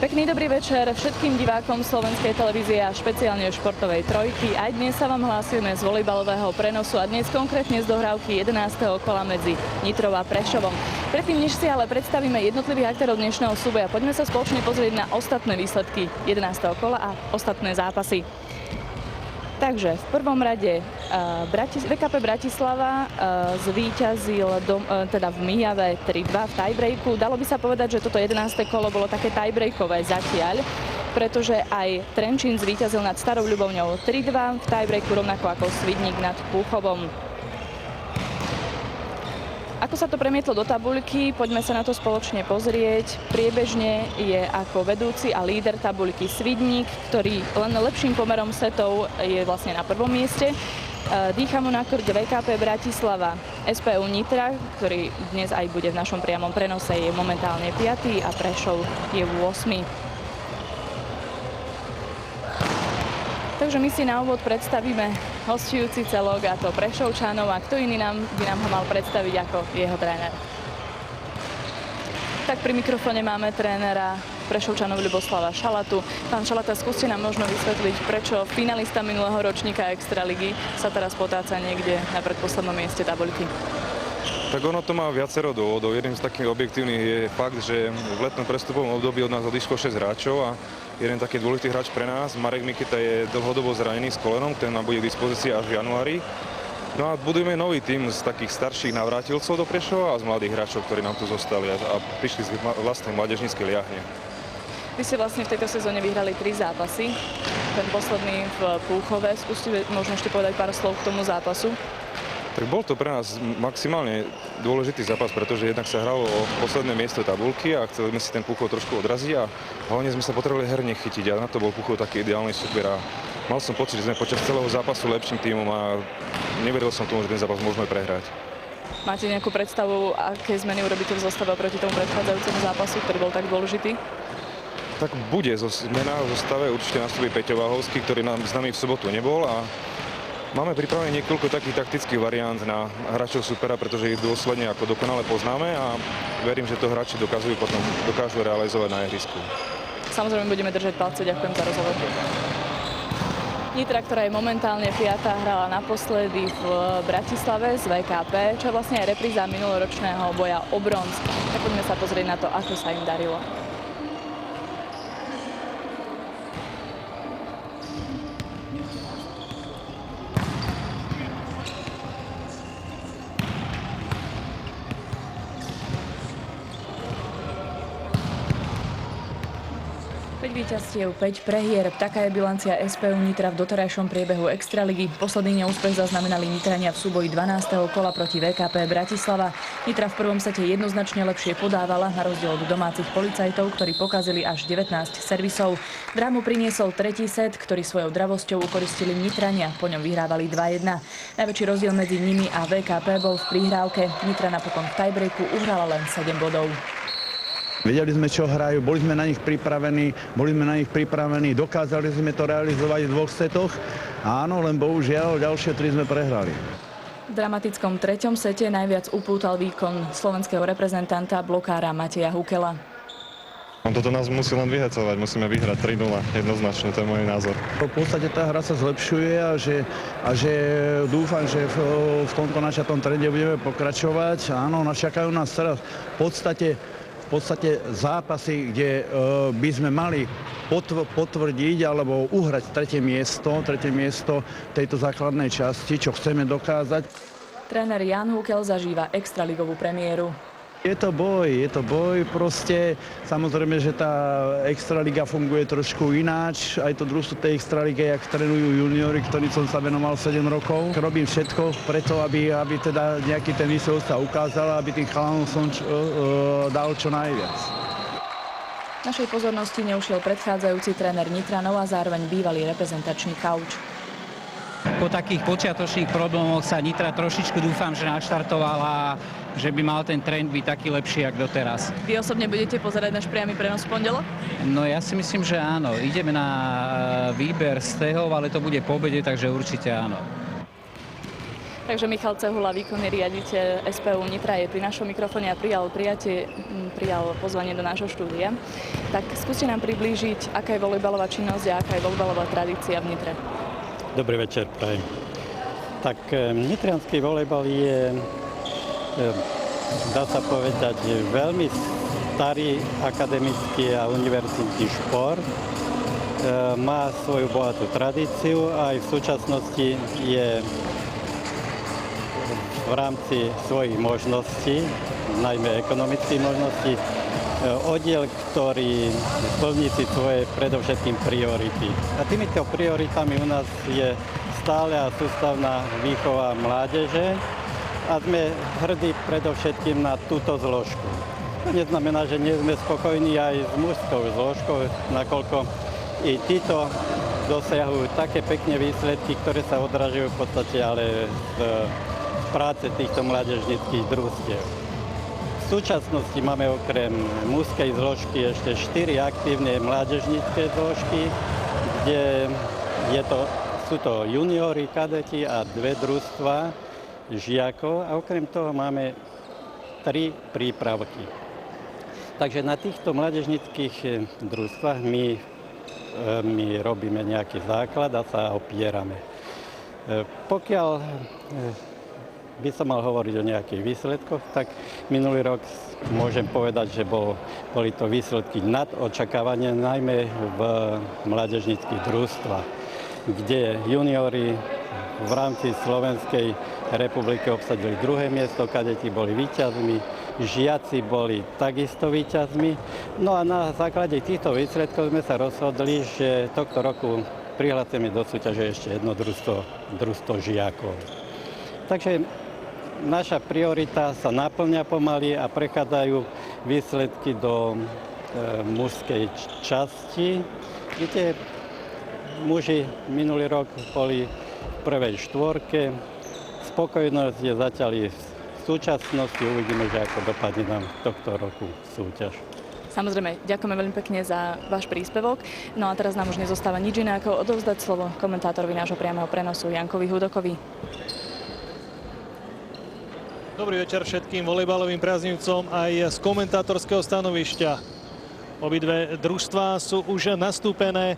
Pekný dobrý večer všetkým divákom Slovenskej televízie a špeciálne športovej trojky. Aj dnes sa vám hlásime z volejbalového prenosu a dnes konkrétne z dohrávky 11. kola medzi Nitrou a Prešovom. Predtým, než si ale predstavíme jednotlivých aktérov dnešného súboja, poďme sa spoločne pozrieť na ostatné výsledky 11. kola a ostatné zápasy. Takže v prvom rade VKP Bratislava zvíťazil teda v Mijave 3-2 v tiebreaku. Dalo by sa povedať, že toto 11. kolo bolo také tiebreakové zatiaľ, pretože aj Trenčín zvíťazil nad Starou Ľubovňou 3-2 v tiebreaku, rovnako ako Svidník nad Púchovom. Ako sa to premietlo do tabuľky, poďme sa na to spoločne pozrieť. Priebežne je ako vedúci a líder tabuľky Svidník, ktorý len lepším pomerom setov je vlastne na prvom mieste. Dýcha mu na krť VKP Bratislava. SPU Nitra, ktorý dnes aj bude v našom priamom prenose, je momentálne 5. a Prešov je 8. Takže my si na úvod predstavíme hostujúci celok, a to Prešovčanov, a kto iný by nám ho mal predstaviť ako jeho tréner. Tak pri mikrofóne máme trénera Prešovčanov Ľuboslava Šalatu. Pán Šalata, skúste nám možno vysvetliť, prečo finalista minulého ročníka Extraligy sa teraz potáca niekde na predposlednom mieste tabuľky. Tak ono to má viacero dôvodov. Jedným z takých objektívnych je fakt, že v letnom prestupovom období od nás odišlo 6 hráčov a jeden taký dôležitý hráč pre nás, Marek Mikita, je dlhodobo zranený s kolenom, ten nám bude k dispozícii až v januári. No a budujeme nový tím z takých starších navrátilcov do Prešova a z mladých hráčov, ktorí nám tu zostali a prišli z vlastnej mládežníckej liahne. Vy ste vlastne v tejto sezóne vyhrali 3 zápasy, ten posledný v Púchove. Skúste možno ešte povedať pár slov k tomu zápasu. Tak bol to pre nás maximálne dôležitý zápas, pretože jednak sa hralo o posledné miesto tabuľky a chceli sme si ten Púchov trošku odraziť a hlavne sme sa potrebovali herne chytiť a na to bol Púchov taký ideálny super a mal som pocit, že sme počas celého zápasu lepším tímom a neveril som tomu, že ten zápas môžeme prehrať. Máte nejakú predstavu, aké zmeny urobíte v zostave proti tomu predchádzajúcemu zápasu, ktorý bol tak dôležitý? Tak bude zmena v zostave, určite nastupí Peťo Váhovský, ktorý s nami v sobotu nebol a máme pripravené niekoľko takých taktických variant na hráčov supera, pretože ich dôsledne ako dokonale poznáme a verím, že to hráči dokážu realizovať na ihrisku. Samozrejme budeme držať palce, ďakujem za rozhovor. Nitra, ktorá je momentálne 5., hrala naposledy v Bratislave z VKP, čo je vlastne aj repríza minuloročného boja o bronz. Tak poďme sa pozrieť na to, ako sa im darilo. Víťazstiev 5 prehier. Taká je bilancia SPU Nitra v doterajšom priebehu Extraligy. Posledný neúspech zaznamenali Nitrania v súboji 12. kola proti VKP Bratislava. Nitra v prvom sete jednoznačne lepšie podávala, na rozdiel od domácich policajtov, ktorí pokazili až 19 servisov. Drámu priniesol tretí set, ktorý svojou dravosťou ukoristili Nitrania. Po ňom vyhrávali 2-1. Najväčší rozdiel medzi nimi a VKP bol v prihrávke. Nitra napokon v tiebreaku uhrala len 7 bodov. Vedeli sme, čo hrajú, boli sme na nich pripravení, dokázali sme to realizovať v 2 setoch. Áno, len bohužiaľ, ďalšie 3 sme prehrali. V dramatickom 3. sete najviac upútal výkon slovenského reprezentanta blokára Mateja Hukela. Toto nás musí len vyhecovať, musíme vyhrať 3-0, jednoznačne, to je môj názor. V podstate tá hra sa zlepšuje a že dúfam, že v tomto načatom trende budeme pokračovať. Áno, čakajú nás teraz v podstate zápasy, kde by sme mali potvrdiť alebo uhrať tretie miesto tejto základnej časti, čo chceme dokázať. Tréner Jan Hukel zažíva extraligovú premiéru. Je to boj proste. Samozrejme, že tá extraliga funguje trošku ináč. Aj to družstvo tej extraligy, jak trénujú juniori, ktorým som sa venoval 7 rokov. Robím všetko preto, aby teda nejaký ten výsledok sa ukázal, aby tým chalanom som dal čo najviac. Našej pozornosti neušiel predchádzajúci tréner Nitranov a zároveň bývalý reprezentačný kauč. Po takých počiatočných problémoch sa Nitra trošičku dúfam, že naštartovala, že by mal ten trend byť taký lepší, ako doteraz. Vy osobne budete pozerať náš priamy prenos v pondelok? No ja si myslím, že áno. Ideme na výber stehov, ale to bude po obede, takže určite áno. Takže Michal Cehula, výkonný riaditeľ SPU Nitra, je pri našom mikrofóne a prijal pozvanie do nášho štúdia. Tak skúste nám priblížiť, aká je volejbalová činnosť a aká je volejbalová tradícia v Nitre. Dobrý večer, prajem. Tak nitriansky volejbal je, dá sa povedať, veľmi starý akademický a univerzitný šport. Má svoju bohatú tradíciu a aj v súčasnosti je v rámci svojich možností, najmä ekonomických možností, oddiel, ktorý plní si svoje predovšetkým priority. A týmito prioritami u nás je stále a sústavná výchova mládeže a sme hrdí predovšetkým na túto zložku. To neznamená, že nie sme spokojní aj s mužskou zložkou, nakoľko i títo dosiahujú také pekné výsledky, ktoré sa odrážajú v podstate ale z práce týchto mládežníckych družstiev. V súčasnosti máme okrem mužskej zložky ešte 4 aktívne mládežnícke zložky, kde sú to juniori, kadeti a 2 družstva žiakov a okrem toho máme 3 prípravky. Takže na týchto mládežníckych družstvách my robíme nejaký základ a sa opierame. Pokiaľ by som mal hovoriť o nejakých výsledkoch, tak minulý rok môžem povedať, že boli to výsledky nad očakávanie, najmä v mládežníckych družstvách, kde juniori v rámci Slovenskej republiky obsadili 2. miesto, kadeti boli víťazmi, žiaci boli takisto víťazmi. No a na základe týchto výsledkov sme sa rozhodli, že tohto roku prihlásime do súťaže ešte jedno družstvo žiakov. Takže naša priorita sa naplňa pomaly a prechádzajú výsledky do mužskej časti, kde muži minulý rok boli v prvej štvorke. Spokojnosť je zatiaľ v súčasnosti. Uvidíme, že ako dopadne nám tohto roku súťaž. Samozrejme, ďakujeme veľmi pekne za váš príspevok. No a teraz nám už nezostáva nič iné, ako odovzdať slovo komentátorovi nášho priameho prenosu Jankovi Hudokovi. Dobrý večer všetkým volejbalovým priaznivcom aj z komentátorského stanovišťa. Obidve družstvá sú už nastúpené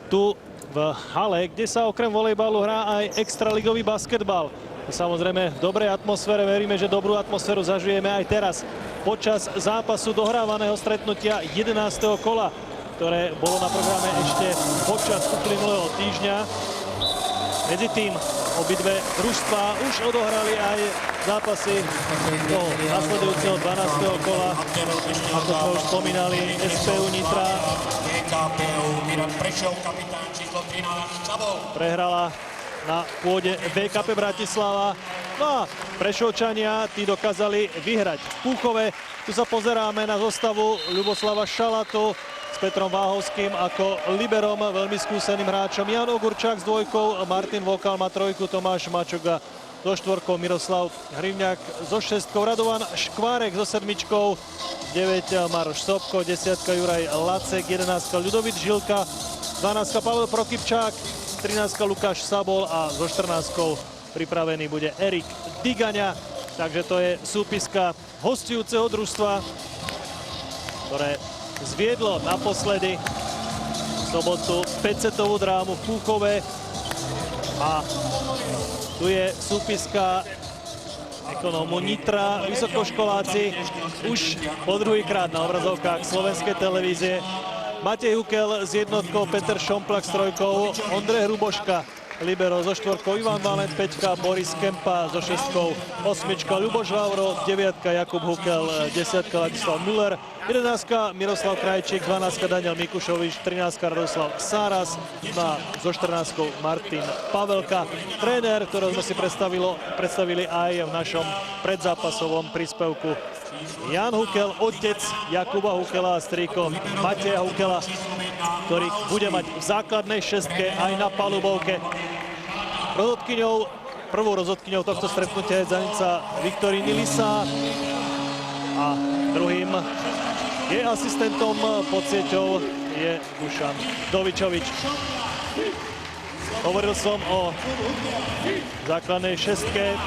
tu v hale, kde sa okrem volejbalu hrá aj extraligový basketbal. Samozrejme v dobrej atmosfére, veríme, že dobrú atmosféru zažijeme aj teraz počas zápasu dohrávaného stretnutia 11. kola, ktoré bolo na programe ešte počas uplynulého týždňa. Medzi tým obidve družstvá už odohrali aj zápasy toho nasledujúceho 12. kola. Ako sme už spomínali, SPU Nitra prehrala na pôde VKP Bratislava. No a Prešovčania tí dokázali vyhrať v Púchove. Tu sa pozeráme na zostavu Ľuboslava Šalatu s Petrom Váhovským ako liberom, veľmi skúseným hráčom. Jan Ogurčák s 2, Martin Vokal má 3, Tomáš Mačoga so 4, Miroslav Hrivňák so 6, Radovan Škvárek so 7, 9 Maroš Sobko, 10 Juraj Lacek, 11 Ľudovít Žilka, 12 Pavel Prokypčák, 13 Lukáš Sabol a so 14 pripravený bude Erik Digaňa. Takže to je súpiska hostujúceho družstva, ktoré zviedlo naposledy v sobotu 5-setovú drámu v Púchove. A tu je súpiska ekonómu Nitra, vysokoškoláci už po druhýkrát na obrazovkách slovenskej televízie. Matej Hukel s 1, Peter Šomplak s 3, Ondrej Hruboška libero so 4, Ivan Valent 5, Boris Kempa so 6, 8 Ľuboš Vauro, 9 Jakub Hukel, 10 Ladislav Müller, 11 Miroslav Krajčík, 12 Daniel Mikušovič, 13 Radoslav Sáras, a so 14 Martin Pavelka. Tréner, ktorého sme si predstavili aj v našom predzápasovom príspevku, Jan Hukel, otec Jakuba Hukela a strýko Mateja Hukela, ktorý bude mať v základnej šestke aj na palubovke. Prvou rozhodkyňou tohto stretnutia je Zanica Viktoríny Lisa a druhým je asistentom pod sieťou je Dušan Dovičovič. Hovoril som o základnej šestke.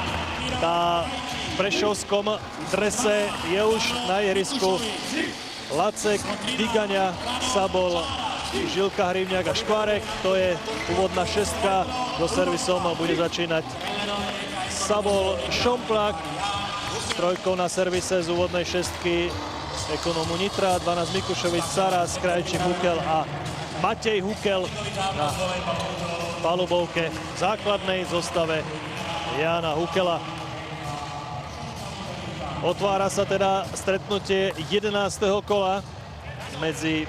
Tá v prešovskom drese je už na ihrisku. Lacek, Digaňa, Sabol, Žilka, Hrivňák a Škvárek. To je úvodná šestka. Do servisom bude začínať Sabol, Šomplák. S trojkou na servise z úvodnej šestky ekonómu Nitra. 12 Mikušovič, Saras, Krajčík, Hukel a Matej Hukel na palubovke v základnej zostave Jána Hukela. Otvára sa teda stretnutie 11. kola medzi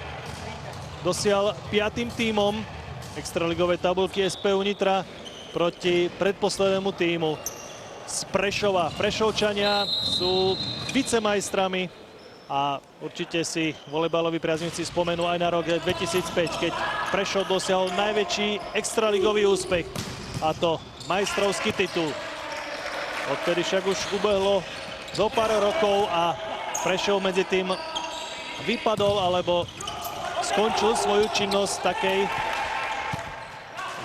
dosiaľ 5. tímom extraligovej tabulky SPU Nitra proti predposlednému tímu z Prešova. Prešovčania sú vicemajstrami a určite si volejbaloví priaznivci spomenú aj na rok 2005, keď Prešov dosiahol najväčší extraligový úspech, a to majstrovský titul. Odtedy však už ubehlo zo pár rokov a Prešov medzi tým vypadol alebo skončil svoju činnosť v takej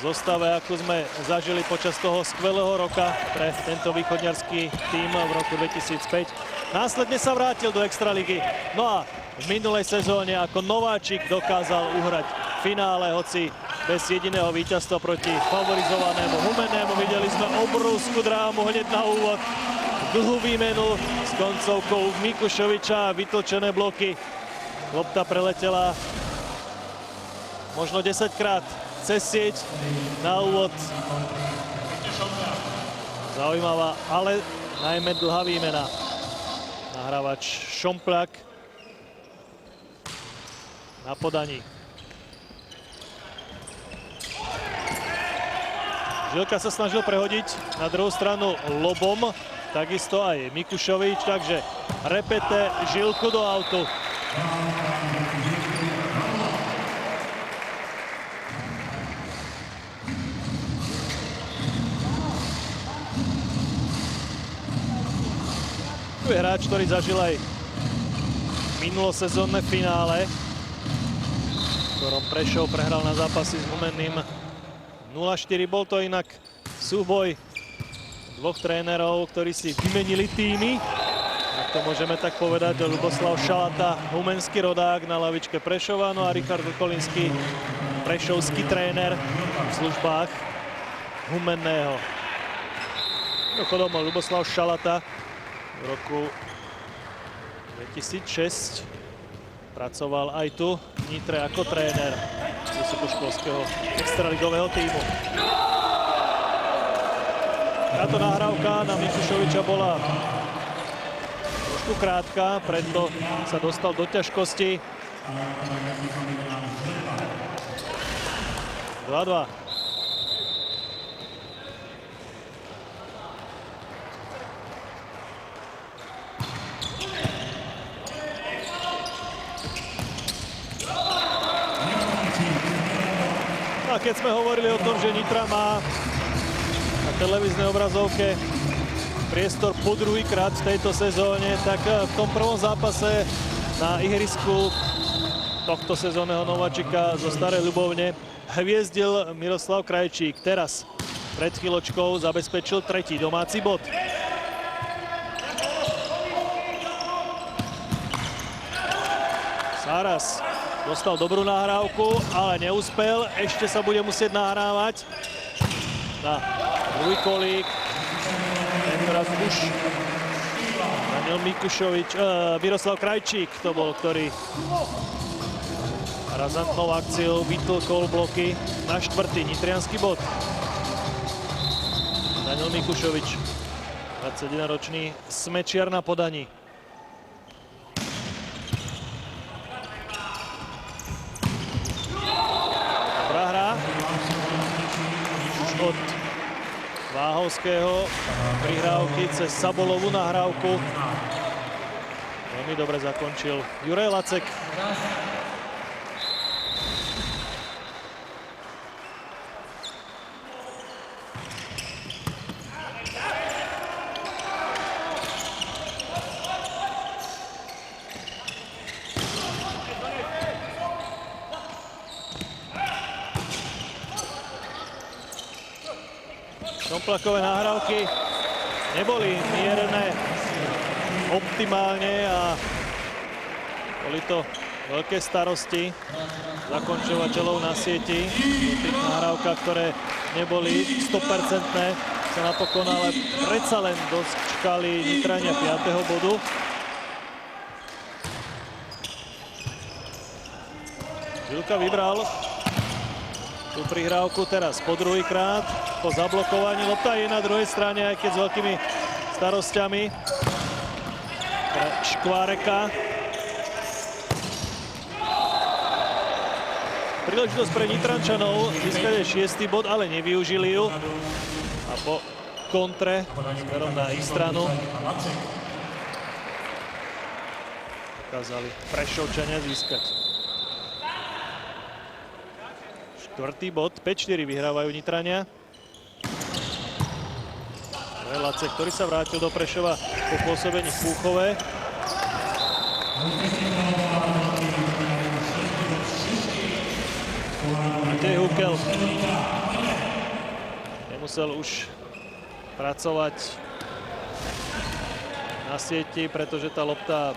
zostave, ako sme zažili počas toho skvelého roka pre tento východňarský tím v roku 2005. Následne sa vrátil do extraligy. No a v minulej sezóne ako nováčik dokázal uhrať finále, hoci bez jediného víťazstva proti favorizovanému Humennému. Videli sme obrovskú drámu hneď na úvod. Dlhú výmenu s koncovkou Mikušoviča, vytlčené bloky. Lopta preletela možno 10 krát cez sieť na úvod. Zaujímavá, ale najmä dlhá výmena. Nahrávač Šomplák na podaní. Žilka sa snažil prehodiť na druhú stranu lobom, takisto aj Mikušovič, takže repete Žilku do autu. Tu je hráč, ktorý zažil aj minulosezónne finále, v ktorom Prešov prehral na zápasy s Humenným 0-4. Bol to inak súboj dvoch trénerov, ktorí si vymenili týmy. Ak to môžeme tak povedať, Ľuboslav Šalata, humenský rodák na lavičke Prešova, no a Richard Kolinský, prešovský tréner v službách Humenného. Mimochodom, Ľuboslav Šalata v roku 2006 pracoval aj tu v Nitre ako tréner vysokoškolského extraligového tímu. Táto nahrávka na Mikušoviča bola trošku krátka, preto sa dostal do ťažkosti. 2-2. A keď sme hovorili o tom, že Nitra má na televíznej obrazovke priestor po druhýkrát v tejto sezóne, tak v tom prvom zápase na ihrisku tohto sezónneho nováčika zo Starej Ľubovne hviezdil Miroslav Krajčík. Teraz pred chvíľočkou zabezpečil tretí domáci bod. Saras dostal dobrú nahrávku, ale neúspel. Ešte sa bude musieť nahrávať na druhý kolík. Teraz už Daniel Mikušovič, Miroslav Krajčík to bol, ktorý razantnou akciou vytlkol bloky na štvrtý nitriansky bod. Daniel Mikušovič, 21-ročný smečiar na podaní. Od Váhovského prihrávky cez Sabolovú nahrávku. Veľmi dobre zakončil Juraj Lacek. Šomplakové nahrávky neboli mierne optimálne a boli to veľké starosti zakončovateľov na sieti. V tých nahrávkach, ktoré neboli 100%, sa napokon ale predsa len dočkali Nitrania 5. bodu. Žilka vybral tú prihrávku teraz po druhýkrát, po zablokovaní. Lopta je na druhej strane, aj keď s veľkými starosťami pre Škváreka. Príležitosť pre Nitrančanov získať 6. bod, ale nevyužili ju. A po kontre smerom na ich stranu dokázali Prešovčania získať 4. bod, 5-4 vyhrávajú Nitrania. Lace, ktorý sa vrátil do Prešova po pôsobení v Púchove. Matej Hukel nemusel už pracovať na sieti, pretože tá lopta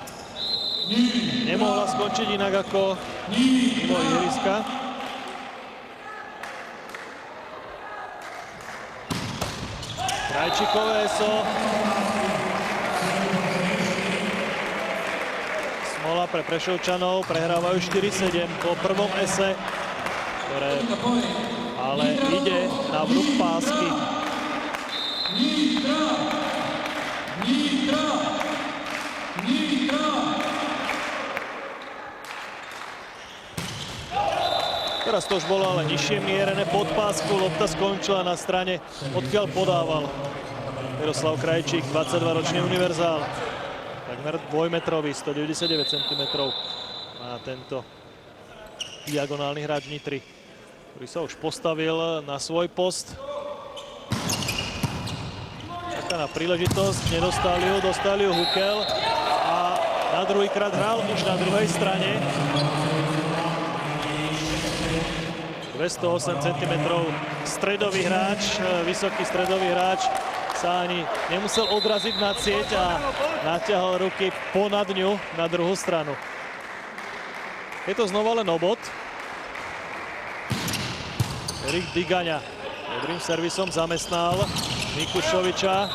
nemohla skončiť inak ako mimo ihriska. Krajčíkové eso. Smola pre Prešovčanov, prehrávajú 4-7 po prvom ese, ktoré ale ide na vrch pásky. Teraz to už bolo ale nižšie mierené pod pásku. Lopta skončila na strane, odkiaľ podával Miroslav Krajčík, 22-ročný univerzál. Takmer dvojmetrový, 199 cm má tento diagonálny hráč Nitry, ktorý sa už postavil na svoj post. Čaká na príležitosť, nedostali ju, dostali ju Hukel a na druhýkrát hral už na druhej strane. 208 cm stredový hráč, vysoký stredový hráč sa ani nemusel odraziť na sieť a natiahol ruky ponad ňu na druhú stranu. Je to znova len obod. Erik Digaňa dobrým servisom zamestnal Mikušoviča.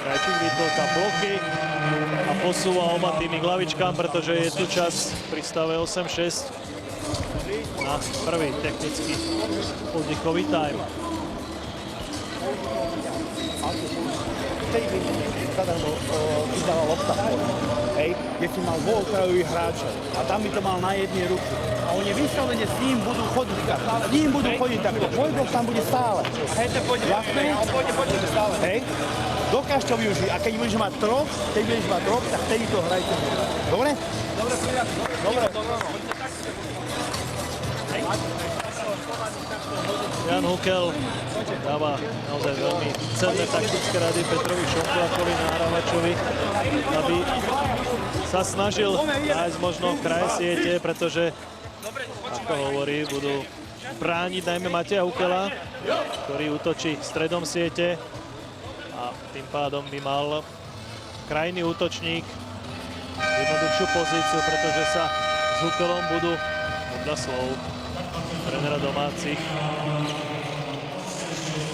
Krajčík vytolka bloky a posúva oba tými k hlavičkám, pretože je tu čas pri stave 8-6 na prvý technický oddychový time. Vydala lopta, hej, kde si mal dvojokrajových hráčov a tam by to mal na jednej ruke. A oni vyslovene s ním budú chodiť, s ním budú chodiť takto. Tvoj blok tam bude stále. Jasné? Hej, dokáž to využiť. A keď budeš mať trop, tak vtedy to hrajte. Dobre? Dobre. Jan Hukel dáva naozaj veľmi cenné taktické rady Petrovi Šomplakovi, nahrávačovi, aby sa snažil nájsť možno kraj siete, pretože, ako hovorí, budú brániť najmä Mateja Hukela, ktorý útočí stredom siete a tým pádom by mal krajný útočník jednoduchšiu pozíciu, pretože sa s Hukelom budú podľa slov trénera domácich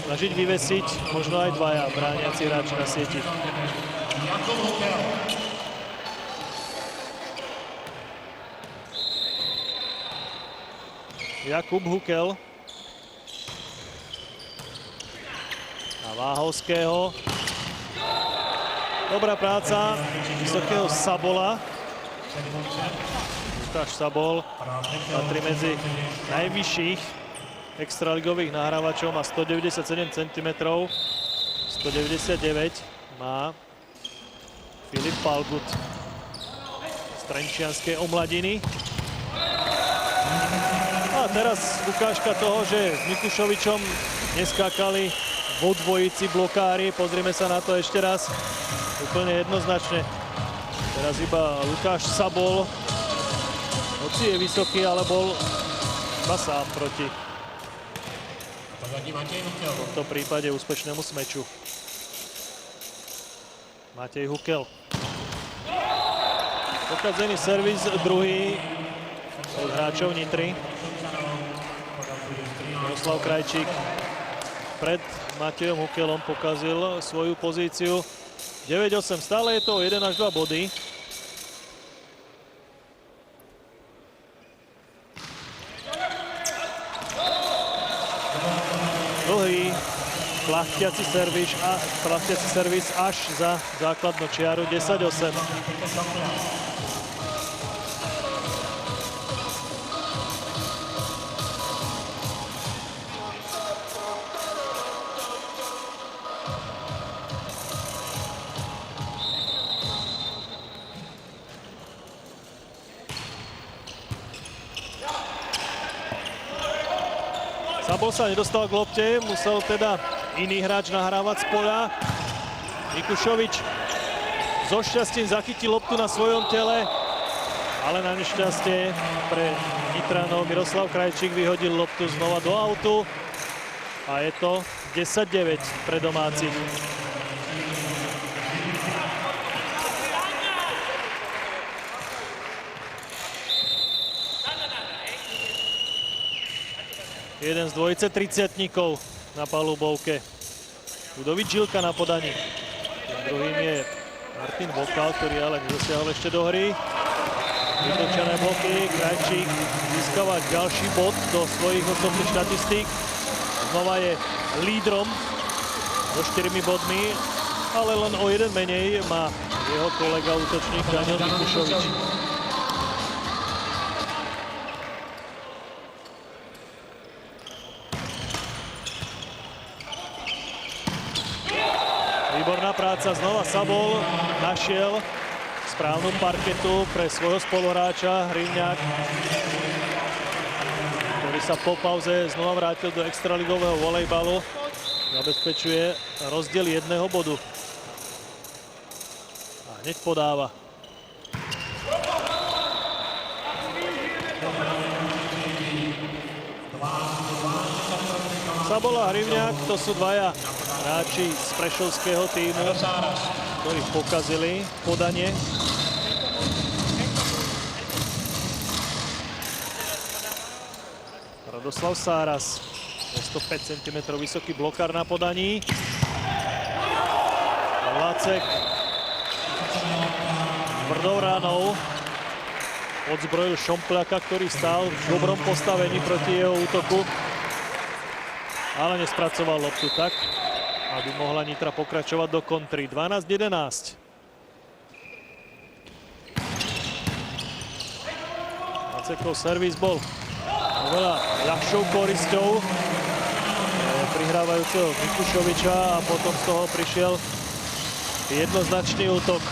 snažiť vyvesiť možno aj dvaja brániaci hráči na sieti. Jakub Hukel a Váhovského. Dobrá práca vysokého Sabola. Lukáš Sabol patrí medzi najvyšších extraligových nahrávačov, má 197 cm, 199 má Filip Palgut z trenčianskej omladiny. A teraz ukážka toho, že s Mikušovičom neskákali vo dvojici blokári. Pozrieme sa na to ešte raz úplne jednoznačne. Teraz iba Lukáš Sabol, hoci je vysoký, ale bol iba sám proti v tomto prípade úspešnému smeču. Matej Hukel. Pokazený servis druhý od hráčov Nitry. Miroslav Krajčík pred Matejom Hukelom pokazil svoju pozíciu. 9-8, stále je to 1 až 2 body. Dlhý plachtiaci servis až za základnú čiaru. 10-8. Sabol sa nedostal k lopte, musel teda iný hráč nahrávať z poľa. Mikušovič so šťastím zachytil loptu na svojom tele, ale na nešťastie pre Nitranov Miroslav Krajčík vyhodil loptu znova do autu a je to 10-9 pre domácich. Jeden z dvojice triciatníkov na palubovke. Udovič Žilka na podaní. Druhým je Martin Vokal, ktorý ale nedosiahol ešte do hry. Vytočené bloky, Krajčík získava ďalší bod do svojich osobných štatistík. Znova je lídrom so 4 bodmi, ale len o jeden menej má jeho kolega útočník Daniel Mikušovič. Výborná práca, znova Sabol našiel správnu parketu pre svojho spoluhráča Hrivňák, ktorý sa po pauze znova vrátil do extraligového volejbalu. Zabezpečuje rozdiel 1 bodu. A hneď podáva. Sabol a Hrivňák, to sú dvaja hráči z prešovského týmu, ktorí pokazili podanie. Radoslav Sáras, 105 cm vysoký blokár na podaní. Lacek tvrdou ránou odzbrojil Šompľaka, ktorý stál v dobrom postavení proti jeho útoku, ale nespracoval loptu tak, aby mohla Nitra pokračovať do kontry. 12-11. Lacekov servis bol oveľa ľahšou korisťou prihrávajúceho Mikušoviča a potom z toho prišiel jednoznačný útok.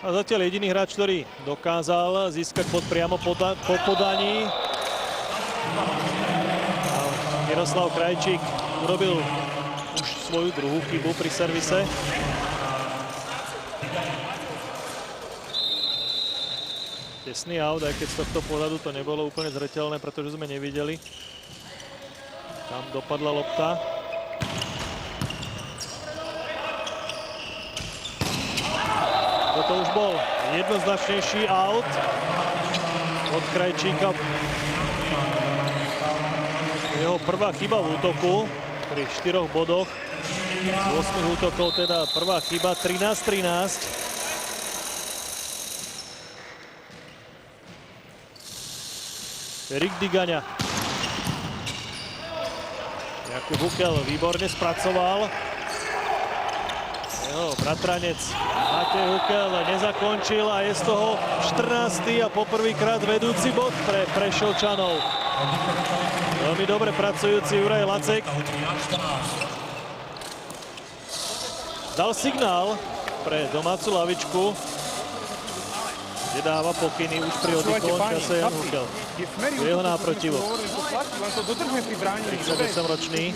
A zatiaľ jediný hráč, ktorý dokázal získať bod priamo po podaní. A Miroslav Krajčík urobil už svoju druhú chybu pri servise. Tesný aut, aj keď z tohto pohľadu to nebolo úplne zreteľné, pretože sme nevideli. Tam dopadla lopta. Toto už bol jednoznačnejší aut od Krajčíka. Jeho prvá chyba v útoku pri 4 bodoch. Z 8 útokov teda prvá chyba, 13-13. Erik Digaňa. Jakub Hukel výborne spracoval. Jeho bratranec Matej Hukel nezakončil a je z toho 14. a poprvýkrát vedúci bod pre Prešovčanov. Veľmi dobre pracujúci Juraj Lacek dal signál pre domácu lavičku, kde dáva pokyny už pri oddychovom čase Jan Hukel. Jeho náprotivok. 38-ročný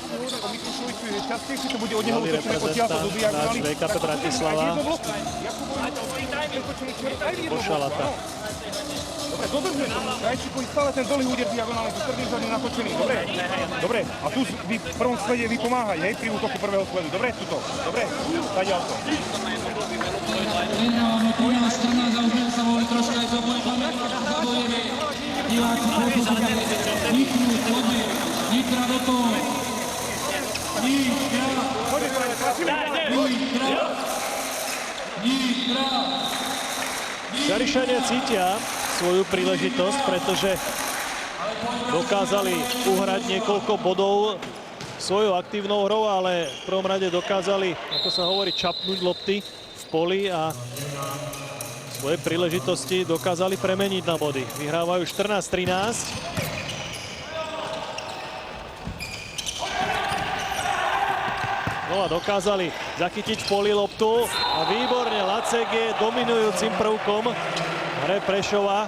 nový reprezentant hráč VKP Bratislava. Šalata. Krajčíkovi stále ten dlhý úder diagonálny, zo stredných zóny natočený. Dobre. A tu v prvom slede vy pomáhaj, hej, pri útoku prvého sledu. Dobre, tuto. Dobre, tady auto. Šarišania cítia svoju príležitosť, pretože dokázali uhrať niekoľko bodov svojou aktívnou hrou, ale v prvom rade dokázali, ako sa hovorí, čapnúť lopty v poli a svoje príležitosti dokázali premeniť na body. Vyhrávajú 14-13. No a dokázali zachytiť v poli loptu a výborne Lacek je dominujúcim prvkom v hre Prešova.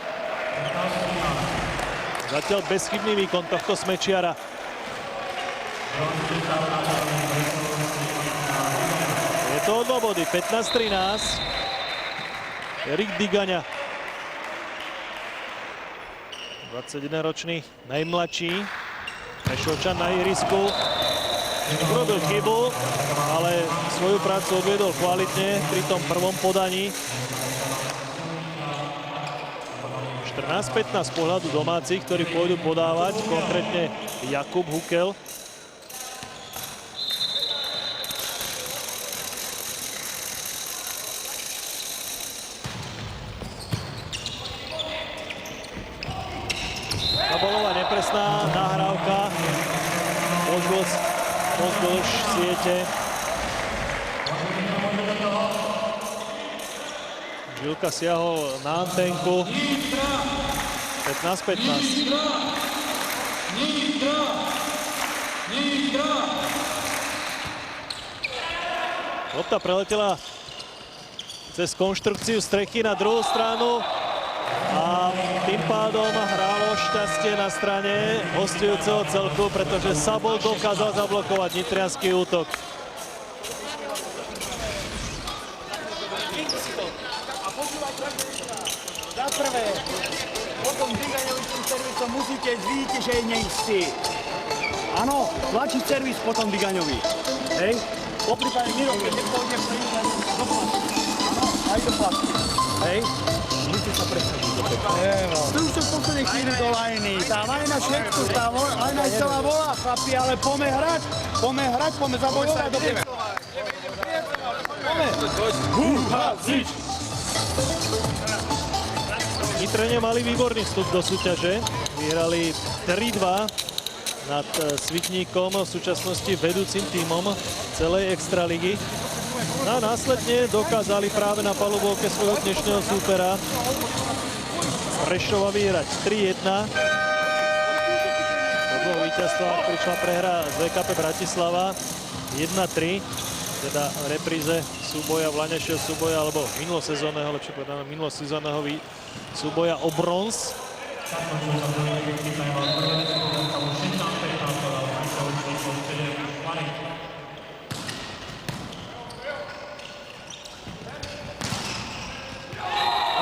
Zatiaľ bezchybný výkon tohto smečiara. Je to o 2 body, 15-13. Erik Digaňa. 21-ročný, najmladší. Prešovčan na ihrisku. Urobil chybu, ale svoju prácu odviedol kvalitne pri tom prvom podaní. 14-15 z pohľadu domácich, ktorí pôjdu podávať, konkrétne Jakub Hukel. Zabolová nepresná nahrávka. Pozdĺž siete. Žilka siahol na antenku. 15-15. Lopta preletela cez konštrukciu strechy na druhú stranu a tým pádom hrálo šťastie na strane hostujúceho celku, pretože Sabol dokázal zablokovať nitriansky útok. Za prvé, potom Digaňovým servisom musíte zvýťaženejší. Áno, tlačiť servis potom Digaňovi. Hej? Poprípade Miro, keď nepôjde do plasky. Áno, aj do plasky. Hej? Musíte sa presadiť. Tu už som v poslednej chvíli do lajny. Tá lajna všetko, tá lajna je celá volá, chlapi, ale poďme hrať, poďme zabojovať do priecovať. Poďme. Húhazič! Nitrania mali výborný vstup do súťaže. Vyhrali 3-2 nad Svitníkom, v súčasnosti vedúcim tímom celej extraligy. A následne dokázali práve na palubovke svojho dnešného súpera Prešova vyhrať 3-1. Po dvoch víťazstvách prišla prehra z VKP Bratislava 1-3, teda repríze súboja, vlaňajšieho súboja, alebo minulosezónneho, lepšie povedané, minulosezónneho súboja o bronz.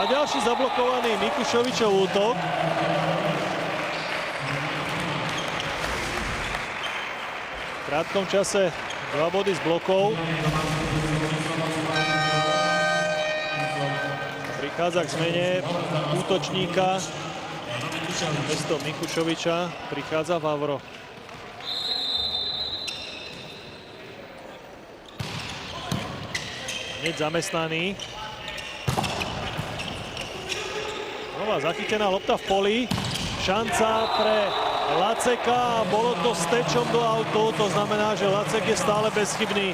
A ďalší zablokovaný Mikušovičov útok. V krátkom čase 2 body z blokov. Prichádza k zmene útočníka. Mesto Mikušoviča prichádza Vavro. Hneď zamestnaný. Nová zachytená lopta v poli. Šanca pre Laceka. Bolo to s tečom do autu. To znamená, že Lacek je stále bezchybný.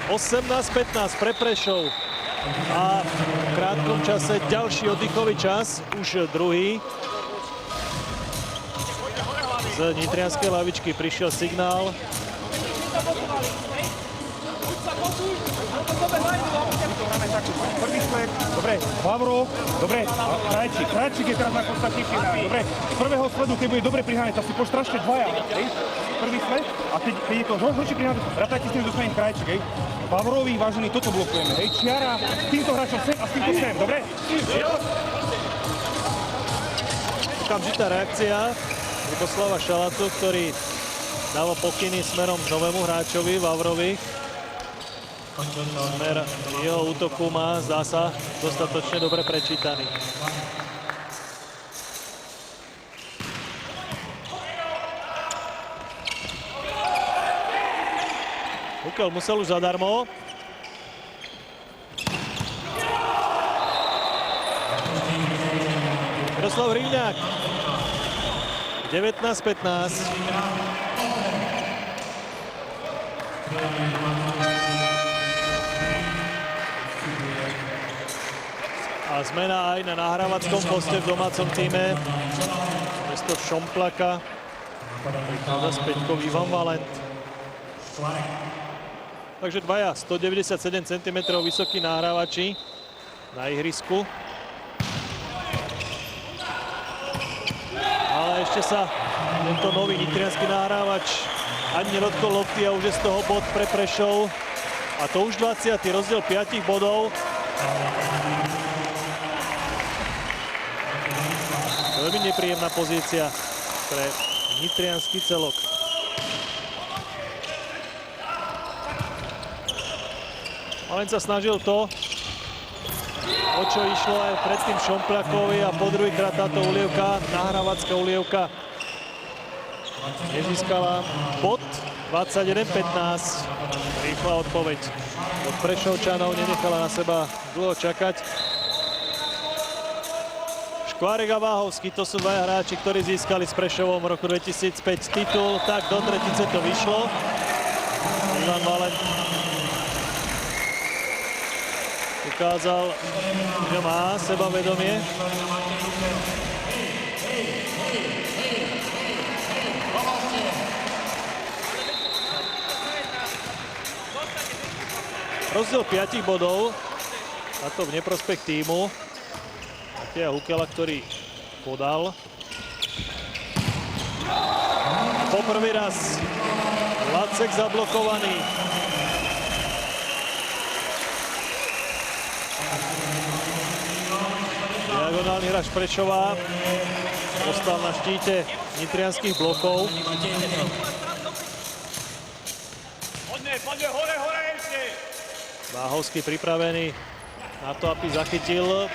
18-15 pre Prešov. A v krátkom čase ďalší oddychový čas. Už druhý. Z nitrianskej lavičky prišiel signál. Prvý smet, dobre, Vavrov, dobre, Krajčík je teraz najpodstatnejší. Dobre, z prvého sledu, keď bude dobre prihnané, tak si poštrašte dvaja, hej? Prvý smet, a keď je to horšie prihnané, rátajte s tým, dostane Krajčík, hej? Vavrovi, vážený, toto blokujeme, hej? Čiara, s týmto hráčom sem a s týmto sem, dobre? Okamžitá reakcia Ljuboslava Šalatu, ktorý dáva pokyny smerom k novému hráčovi Vavrovi. Smer jeho útoku má, zdá sa, dostatočne dobre prečítaný. Hukel musel už zadarmo. Miroslav Hriňák. 19-15. A zmena aj na nahrávackom poste v domácom týme. Miesto Šomplaka prichádza z Peťkov Ivan Valent. Takže dvaja 197 cm vysokí nahrávači na ihrisku. Ale ešte sa tento nový nitriansky nahrávač ani nedotkol lopty a už je z toho bod pre Prešov. A to už 20. rozdiel 5 bodov. Veľmi nepríjemná pozícia pre nitriansky celok. Len sa snažil to, o čo išlo aj predtým Šomplakovi a po druhýkrát táto ulievka, nahrávacká ulievka, nezískala bod. 21-15. Rýchla odpoveď od Prešovčanov, nenechala na seba dlho čakať. Škvárek a Váhovský, to sú dvaja hráči, ktorí získali s Prešovom v roku 2005 titul. Tak do tretice to vyšlo. Ivan Valent ukázal, že má sebavedomie. Rozdiel 5 bodov, a to v neprospech týmu Mateja Hukela, ktorý podal. Poprvý raz Lacek zablokovaný. Diagonálny hráč Prešova ostal na štíte nitrianských blokov. Váhovský pripravený na to, aby zachytil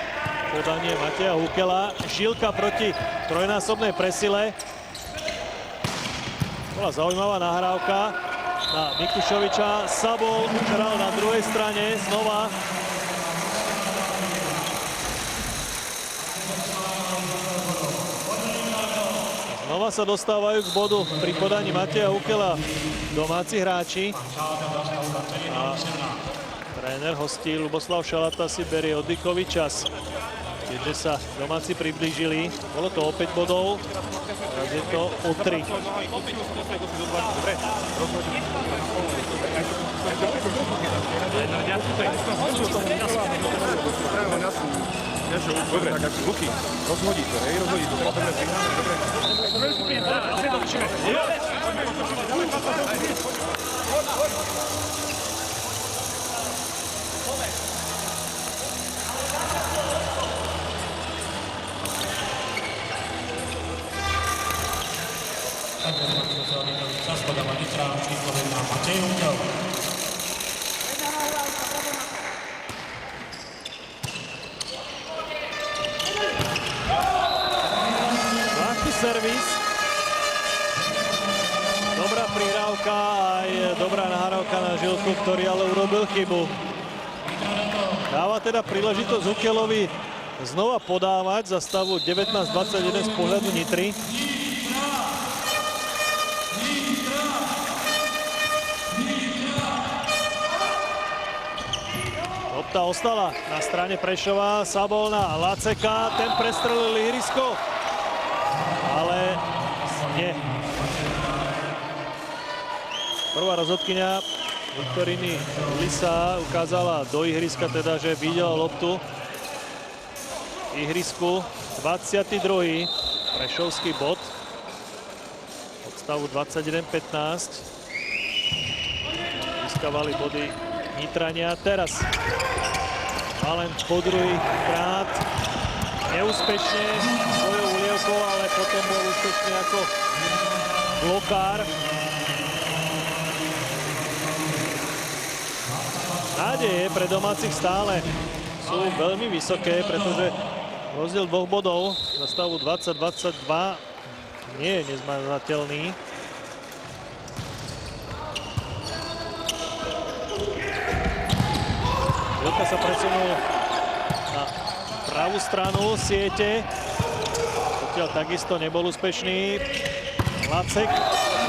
podanie Mateja Hukela. Žilka proti trojnásobnej presile. Bola zaujímavá nahrávka na Mikušoviča. Sabol hral na druhej strane znova. Znova sa dostávajú k bodu pri podaní Mateja Hukela domáci hráči. A tréner hostí Ľuboslav Šalata si berie oddychový čas. Keďže sa domáci priblížili, bolo to o 5 bodov, teraz je to o 3. Dobre, tak ako Luky, rozhodí to, hej, rozhodí to. Teraz dobre prihráme, dobre. Čas podáva Nitra, číslo 1 Matej Hukel. Ľahký servis. Dobrá prihrávka, aj dobrá nahrávka na Žilku, ktorý ale urobil chybu. Dáva teda príležitosť Hukelovi znova podávať za stavu 19-21 z pohľadu Nitry. Lopta ostala na strane Prešova, Sabol na Laceka, ten prestrelil ihrisko, ale nie. Prvá rozhodkyňa Viktoríny Lisa ukázala do ihriska, teda, že videla loptu v ihrisku. 22. Prešovský bod. Od stavu 21-15. Získavali body Nitrania. Teraz Malen po druhý krát neúspešne svojou ulievkou, ale potom bol úspešný ako blokár. Nádeje pre domácich stále sú veľmi vysoké, pretože rozdiel 2 bodov za stavu 20-22 nie je nezmazateľný. Vilka sa presunul na pravú stranu siete. Odtiaľ takisto nebol úspešný. Lacek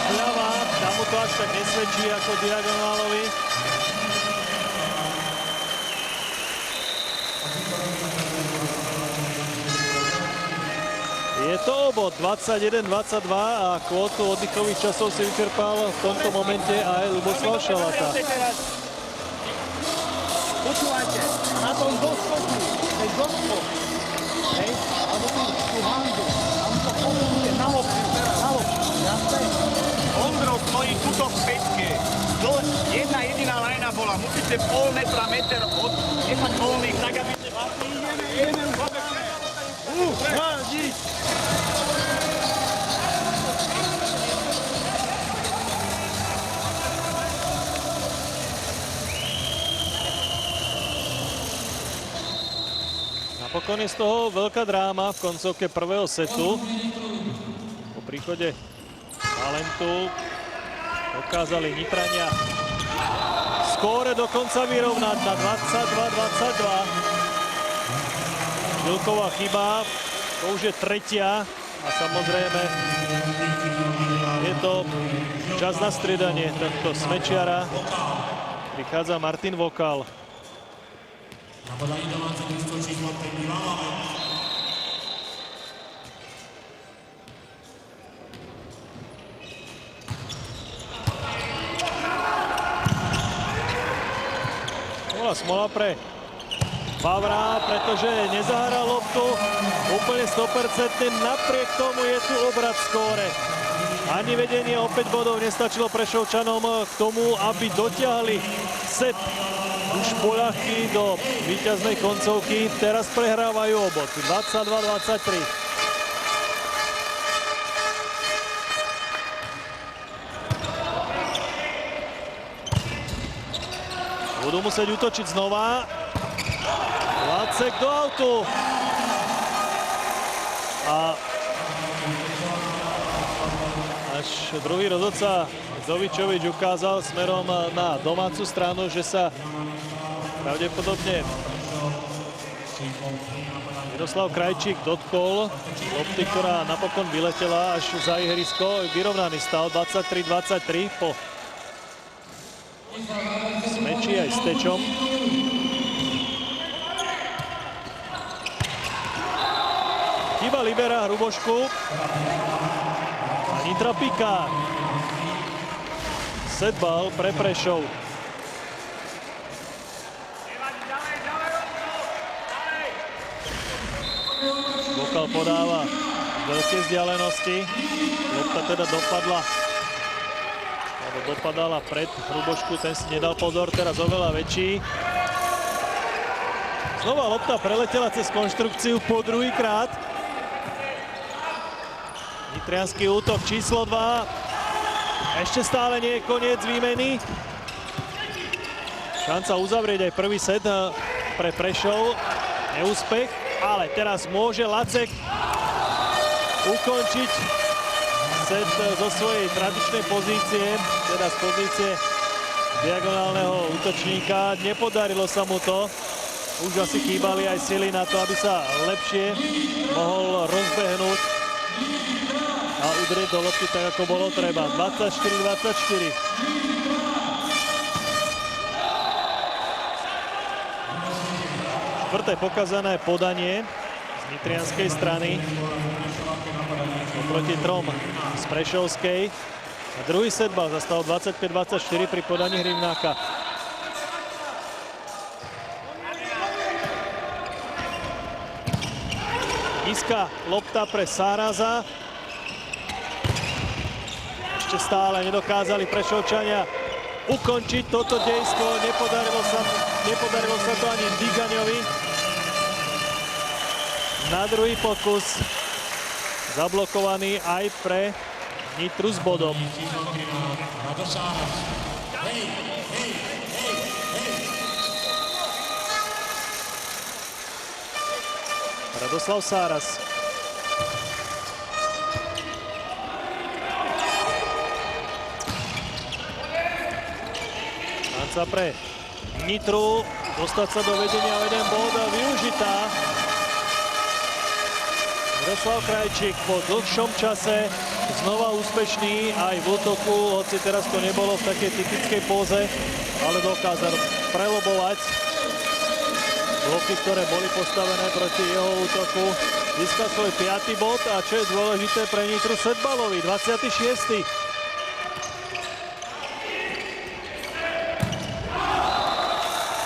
zľava, tam mu to až tak nesvedčí ako diagonálovi. Je to obod 21-22 a kvótu oddychových časov si vyčerpal v tomto momente aj Ľuboslav Šalata. Počúvajte, na tom doskoku, tej doskok, hej, alebo tú handu, tam to pomôžete na loptu, jasné? Ondro stojí tuto v peťke, jedna jediná lajna bola, musíte pol metra, meter od 10 voľných, tak aby ste vlastne ideme, Napokon je z toho veľká dráma v koncovke prvého setu. Po príchode Valentu dokázali Nitrania skóre dokonca vyrovnať na 22-22. Vilková chyba, to už je tretia a samozrejme je to čas na striedanie tohto smečiara. Prichádza Martin Vokal. Na podání domácí místo číslo 5 Milan. Bola smola pre Vavra, pretože nezahral loptu úplne 100%. Napriek tomu je tu obrat v skóre. Ani vedenie o 5 bodov nestačilo Prešovčanom k tomu, aby dotiahli set už poľahky do víťaznej koncovky. Teraz prehrávajú o bod 22-23. Budú musieť útočiť znova. Lacek do autu. A až druhý rozhodca Zovičovič ukázal smerom na domácu stranu, že sa pravdepodobne Miroslav Krajčík dotkol lopty, ktorá napokon vyletela až za ihrisko. Vyrovnaný stav 23-23 po smeči aj s tečom. Chyba libera Hrubošku. A Nitra piká. Setbal pre Prešov. Vokal podáva veľké vzdialenosti. Lopta teda dopadala pred Hrubošku, ten si nedal pozor, teraz oveľa väčší. Znova lopta preletela cez konštrukciu po druhýkrát. Nitriansky útok číslo 2. Ešte stále nie je koniec výmeny. Šanca uzavrieť aj prvý set pre Prešov. Neúspech, ale teraz môže Lacek ukončiť set zo svojej tradičnej pozície, teda z pozície diagonálneho útočníka. Nepodarilo sa mu to. Už asi chýbali aj sily na to, aby sa lepšie mohol rozbehnúť a udrieť do lopty tak, ako bolo treba. 24-24. Štvrté pokazané podanie z nitrianskej strany oproti trom z Prešovskej. A druhý setbal zastal 25-24 pri podaní Hrivnáka. Nízka lopta pre Sáraza. Ešte stále nedokázali Prešovčania ukončiť toto dejstvo. Nepodarilo sa to ani Digaňovi. Na druhý pokus zablokovaný aj pre Nitru s bodom. Radoslav Sáraz. Šanca pre Nitru dostať sa do vedenia o jeden bod a využitá. Miroslav Krajčík po dlhšom čase znova úspešný aj v útoku, hoci teraz to nebolo v takej typickej póze, ale dokázal prelobovať bloky, ktoré boli postavené proti jeho útoku. Získal svoj 5. bod a čo je dôležité pre Nitru, setbalový, 26.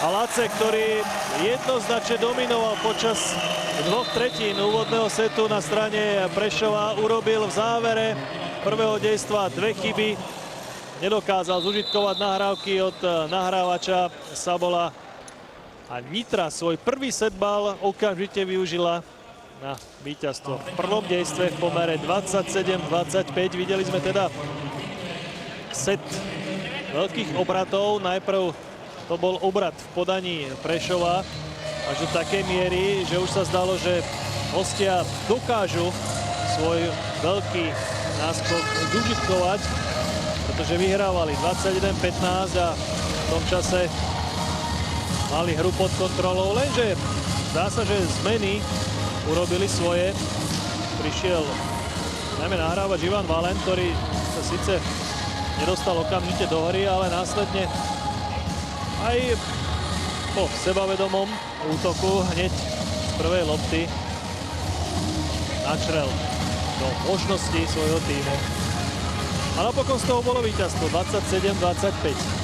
A Lace, ktorý jednoznačne dominoval počas 2/3 úvodného setu na strane Prešova, urobil v závere prvého dejstva 2 chyby. Nedokázal zužitkovať nahrávky od nahrávača Sabola. A Nitra svoj prvý setbal okamžite využila na víťazstvo v prvom dejstve v pomere 27-25. Videli sme teda set veľkých obratov. Najprv to bol obrat v podaní Prešova až do takej miery, že už sa zdalo, že hostia dokážu svoj veľký náskok zužitkovať, pretože vyhrávali 21-15 a v tom čase mali hru pod kontrolou, lenže zdá sa, že zmeny urobili svoje. Prišiel najmä nahrávač Ivan Valen, ktorý sa síce nedostal okamžite do hry, ale následne aj po sebavedomom útoku hneď z prvej lopty načrel do možností svojho týmu. A napokon z toho bolo víťazstvo 27-25.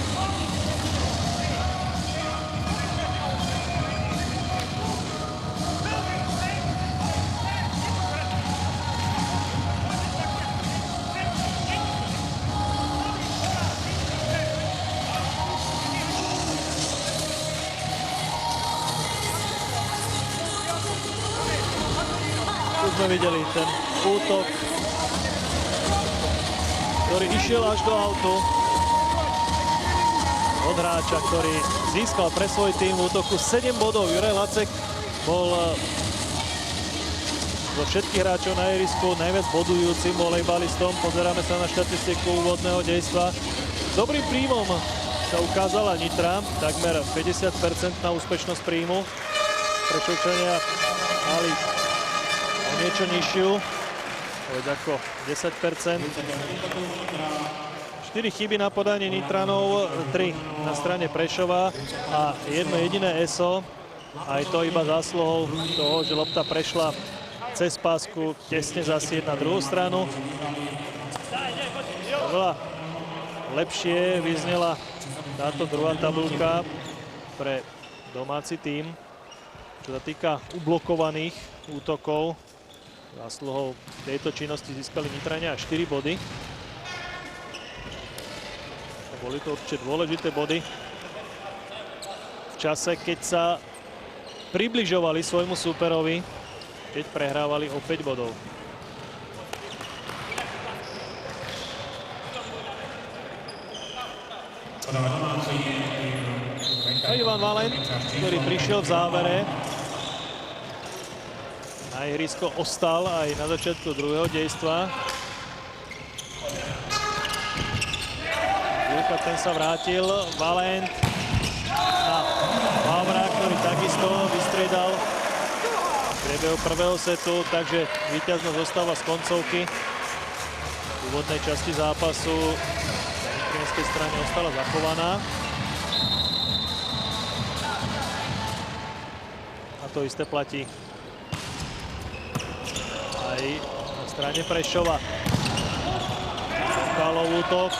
Sme videli ten útok, ktorý išiel až do autu od hráča, ktorý získal pre svoj tým v útoku 7 bodov. Juraj Lacek bol zo všetkých hráčov na ihrisku najviac bodujúcim volejbalistom. Pozeráme sa na štatistiku úvodného dejstva. Dobrým príjmom sa ukázala Nitra, takmer 50% úspešnosť príjmu. Prešovčania mali niečo nižšiu, povedz ako 10%. 4 chyby na podanie Nitranov, 3 na strane Prešova a jedno jediné ESO. Aj to iba zásluhou toho, že lopta prešla cez pásku tesne za sieť na druhú stranu. Veľa lepšie vyznela táto druhá tabuľka pre domáci tím. Čo sa týka ublokovaných útokov, zásluhou tejto činnosti získali Nitrania 4 body. Boli to určite dôležité body v čase, keď sa približovali svojmu súperovi, keď prehrávali o 5 bodov. A Ivan Valen, ktorý prišiel v závere, na ihrisko ostal aj na začiatku druhého dejstva. Ten sa vrátil, Valent a Vávra, ktorý takisto vystriedal v priebehu prvého setu, takže víťaznosť zostáva z koncovky. V úvodnej časti zápasu na nitrinskej strane ostala zachovaná. A to isté platí aj na strane Prešova. Kálovú útok.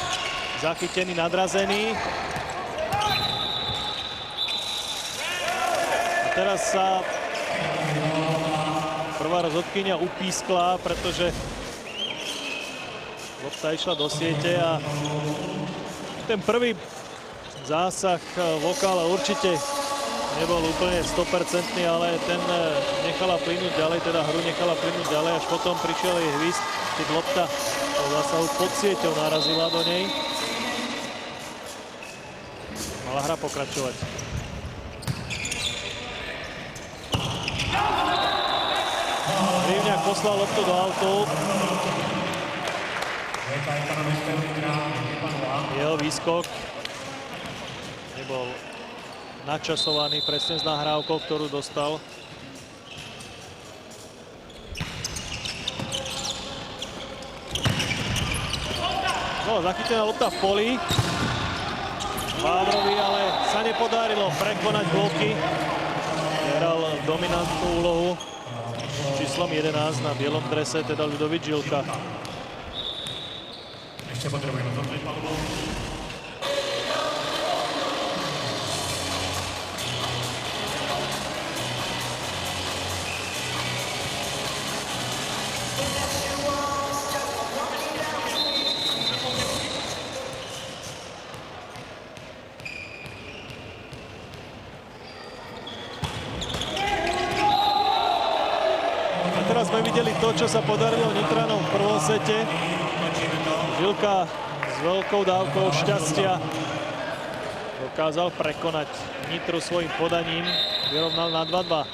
Zachytený, nadrazený. A teraz sa prvá rozhodkyňa upískla, pretože lopta išla do siete a ten prvý zásah Vokála určite nebol úplne 100%, ale ten nechala plynúť ďalej, teda hru nechala plynúť ďalej, až potom prišiel jej hvist, keď lopta po zásahu pod sieťou narazila do nej. Mala hra pokračovať. Rivňák poslal loptu do autu. Jeho výskok nebol načasovaný presne s nahrávkou, ktorú dostal. No, zachytená lopta v poli. Vávrovi ale sa nepodarilo prekonať bloky. Hral dominantnú úlohu číslom 11 na bielom drese, teda Ľudovít Žilka. Ešte potrebujeme zotrieť palubu. Teraz sme videli to, čo sa podarilo Nitranom v prvom sete. Žilka s veľkou dávkou šťastia dokázal prekonať Nitru svojim podaním. Vyrovnal na 2-2.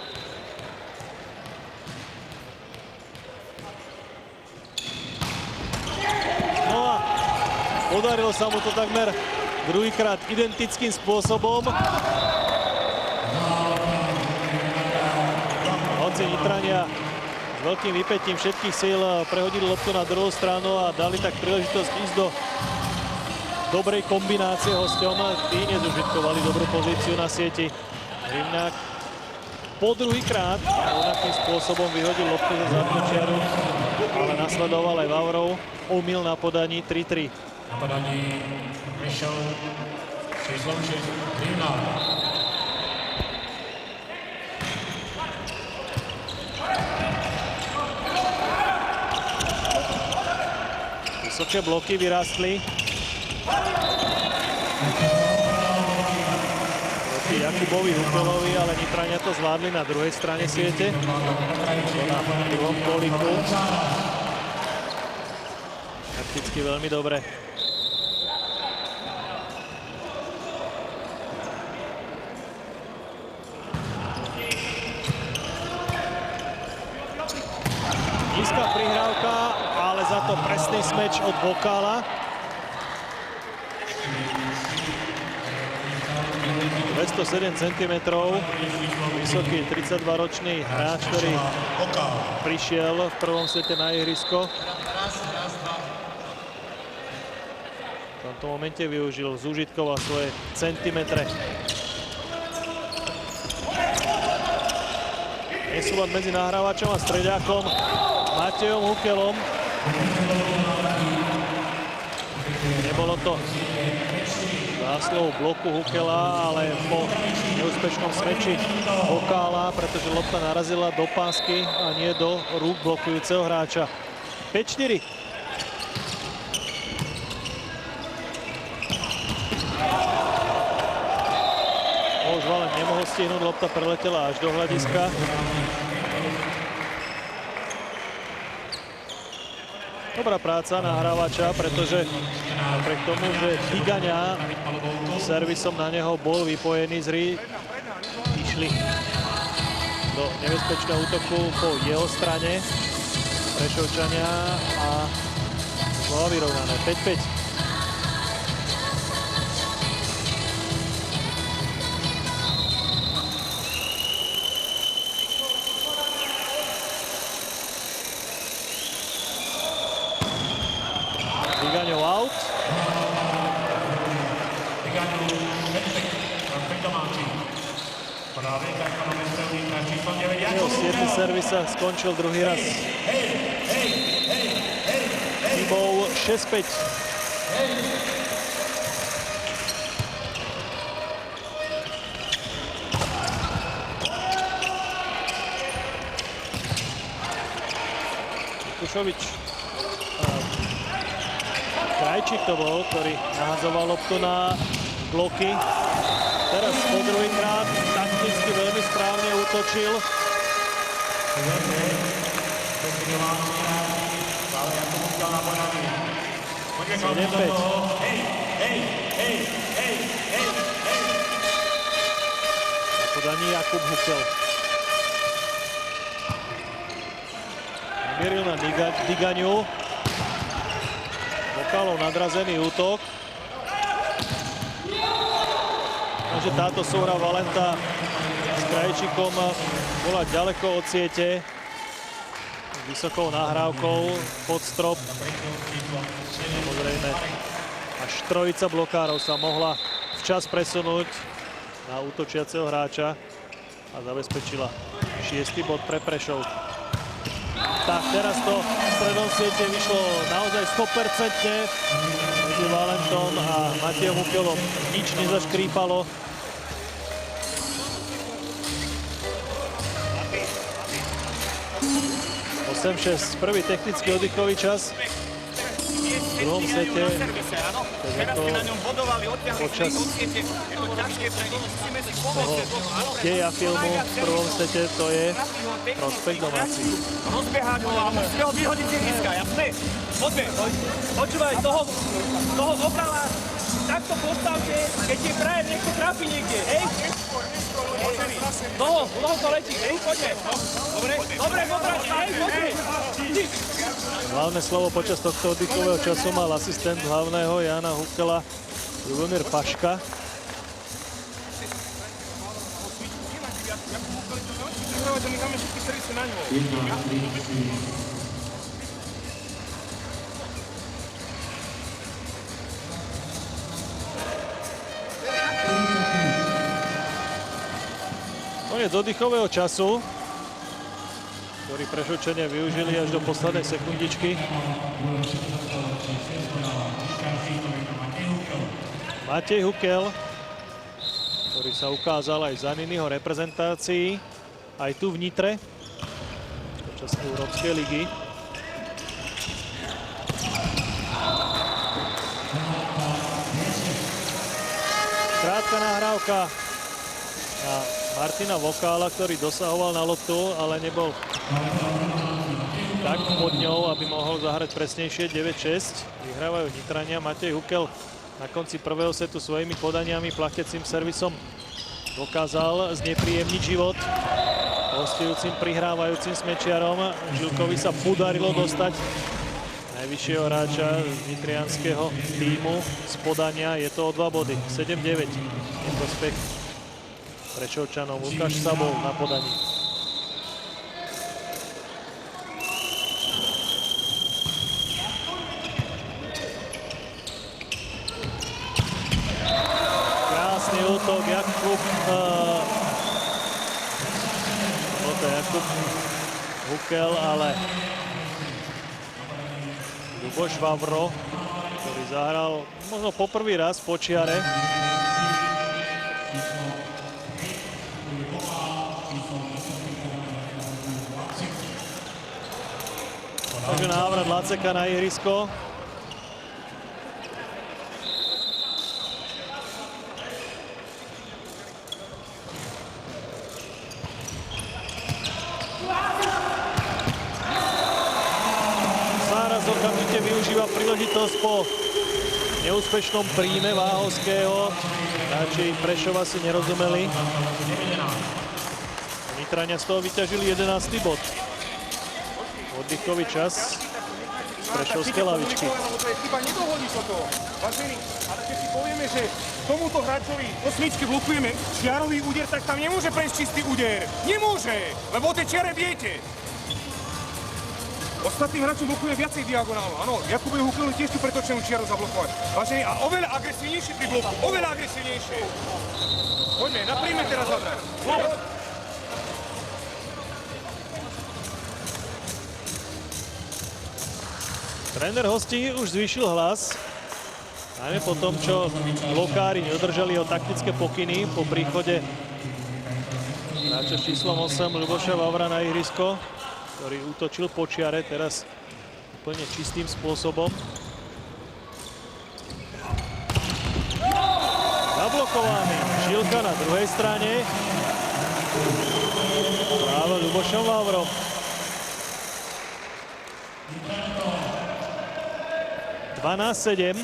No a podarilo sa mu to takmer druhýkrát identickým spôsobom. Hoci Nitrania veľkým vypätím všetkých síl prehodili loptu na druhú stranu a dali tak príležitosť ísť do dobrej kombinácie hosťom. Tí nezužitkovali dobrú pozíciu na sieti. Rivňák po druhýkrát rovnakým spôsobom vyhodil loptu za zadnú čiaru, ale nasledoval aj Vavrov. Omyl na podaní 3-3. Na podaní prišiel číslom 6 Rivňák. Vysoké bloky vyrástli. Proti Jakubovi Hukelovi, ale Nitrania to zvládli na druhej strane siete. Na druhom kolíku. Takticky veľmi dobre. Nízka prihrávka, ale za to presný smeč od Vokála. ...207 cm, vysoký 32-ročný hráč, ktorý prišiel v prvom sete na ihrisko. V tomto momente využil, zúžitkoval svoje centimetre. Nesúlad medzi nahrávačom a streďákom Matejom Hukelom. Nebolo to zásluhou bloku Hukela, ale po neúspešnom smeči Vokála, pretože lopta narazila do pásky a nie do rúk blokujúceho hráča. 5-4. Už Valen nemohol stihnúť, lopta preletela až do hľadiska. Dobrá práca nahrávača, pretože napriek tomu, že Tigaňa servisom na neho bol vypojený z hry, išli do nebezpečného útoku po jeho strane Prešovčania a bolo vyrovnané 5-5. Tigaňov out. Tigaňov Šetek, Frank Tomáčik. Práve ekonomistrelný na číslo 9 Jeho 7. servis sa skončil druhý raz. Chybou 6-5. Kušovič. Krajčík to bol, ktorý nahadzoval loptu na bloky. Teraz po druhýkrát takticky veľmi správne útočil. 7-5. Na podaní Jakub Hukel. Mieril na Digaňu. Vokálov nadrazený útok. Takže táto súhra Valenta s Krajčíkom bola ďaleko od siete. Vysokou nahrávkou pod strop. Samozrejme, až trojica blokárov sa mohla včas presunúť na útočiaceho hráča a zabezpečila 6. bod pre Prešov. Tak, teraz to v strednom siete vyšlo naozaj 100%. Medzi Valentom a Matejom Hukelom nič nezaškrípalo. Prvý technický oddychový čas. V druhom sete, tak ako počas toho deja filmu v prvom sete, to je prospekt domáci. Rozbiehať ho a musíte ho vyhodiť z ihriska, jasné? Poďme, počúvaj, toho okala takto postavte, keď ti frajer niekto trápi niekde, hej? Toho to letí, hej, poďme. Dobre, hej, poďme. Hlavné slovo počas tohto oddychového času mal asistent hlavného Jana Hukela Ľubomír Paška. Koniec oddychového času, ktorý Prešovčania využili až do poslednej sekundičky. Matej Hukel, ktorý sa ukázal aj za Niniho reprezentácii, aj tu v Nitre, počas Európskej ligy. Krátka nahrávka na Martina Vokála, ktorý dosahoval na loptu, ale nebol tak pod ňou, aby mohol zahrať presnejšie. 9-6. Vyhrávajú Nitrania. Matej Hukel na konci prvého setu svojimi podaniami, plachecím servisom dokázal znepríjemniť život hostujúcim prihrávajúcim smečiarom. Žilkovi sa podarilo dostať najvyššieho hráča z nitrianskeho týmu z podania. Je to o 2 body. 7-9. Neprospech Prešovčanom. Lukáš Sabol na podaní. Krásny útok Jakub Hukel, ale Ľuboš Vavro, ktorý zahral možno poprvý raz po čiare. Takže návrat Laceka na ihrisko. Sáraz okamžite využíva príležitosť po neúspešnom príjme Váhovského. Hráči Prešova si nerozumeli. Nitrania z toho vyťažili 11. bod. Oddychový čas z prešovskej lavičky. To je chyba, nedohodí sa to. Vážený, ale keď si povieme, že tomuto hráčovi osmičky blokujeme čiarový úder, tak tam nemôže prejsť čistý úder. Nemôže, lebo o tej čiare viete. Ostatným hráčom blokujeme viacej diagonálu. Áno, Jakubovi Hukelu tiež tú pretočenú čiaru zablokovať. Vážený, a oveľa agresívnejšie pri bloku, oveľa agresívnejšie. Poďme, napríjme teraz zabrať. Tréner hostí už zvýšil hlas. Najmä po tom, čo blokári nedodržali o taktické pokyny po príchode hráča s číslom 8 Ľuboša Vavra na ihrisko, ktorý útočil po čiare, teraz úplne čistým spôsobom. Zablokovaný Žilka na druhej strane. Práve Ľubošom Vavrom. (12:7).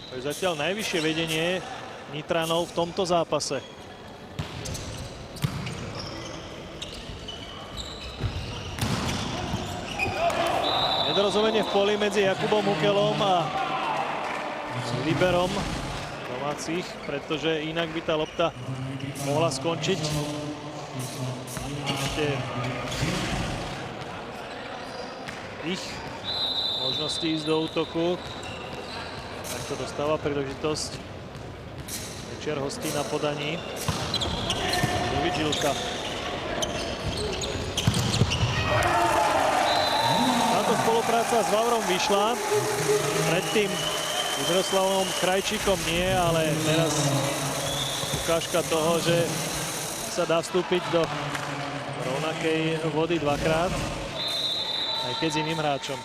To je zatiaľ najvyššie vedenie Nitranov v tomto zápase. Nedorozumenie v poli medzi Jakubom Hukelom a liberom domácich, pretože inak by tá lopta mohla skončiť ešte ich možnosti ísť do útoku. Takto dostáva príležitosť Mečiar hostí na podaní. David Žilka. Táto spolupráca s Vavrom vyšla. Predtým s Miroslavom Krajčíkom nie, ale teraz ukážka toho, že sa dá vstúpiť do rovnakej vody dvakrát, aj keď s iným hráčom.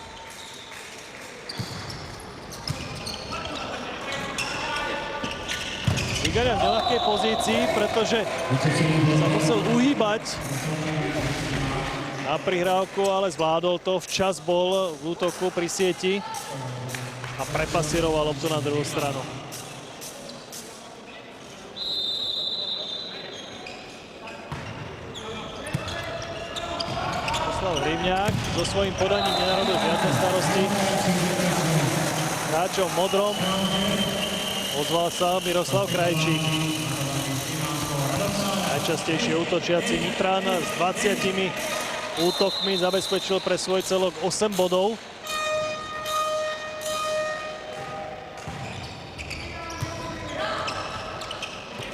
Vigaňa v neľahkej pozícii, pretože sa musel uhýbať na prihrávku, ale zvládol to. Včas bol v útoku pri sieti a prepasíroval loptu na druhú stranu. Miroslav Hrivňák so svojím podaním nenarobil žiadne starosti. Hráčom v modrom ozval sa Miroslav Krajčík. Najčastejšie útočiaci Nitran s 20 útokmi zabezpečil pre svoj celok 8 bodov.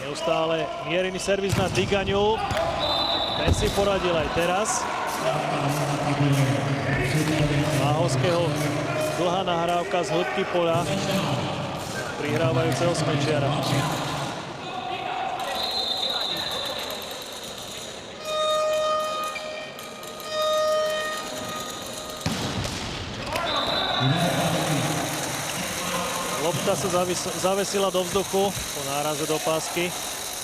Neustále mierený servis na Digaňu. Ten si poradil aj teraz. Váhovského dlhá nahrávka z hĺbky poľa prihrávajúceho Smečiara. Lopta sa zavesila do vzduchu po náraze do pásky,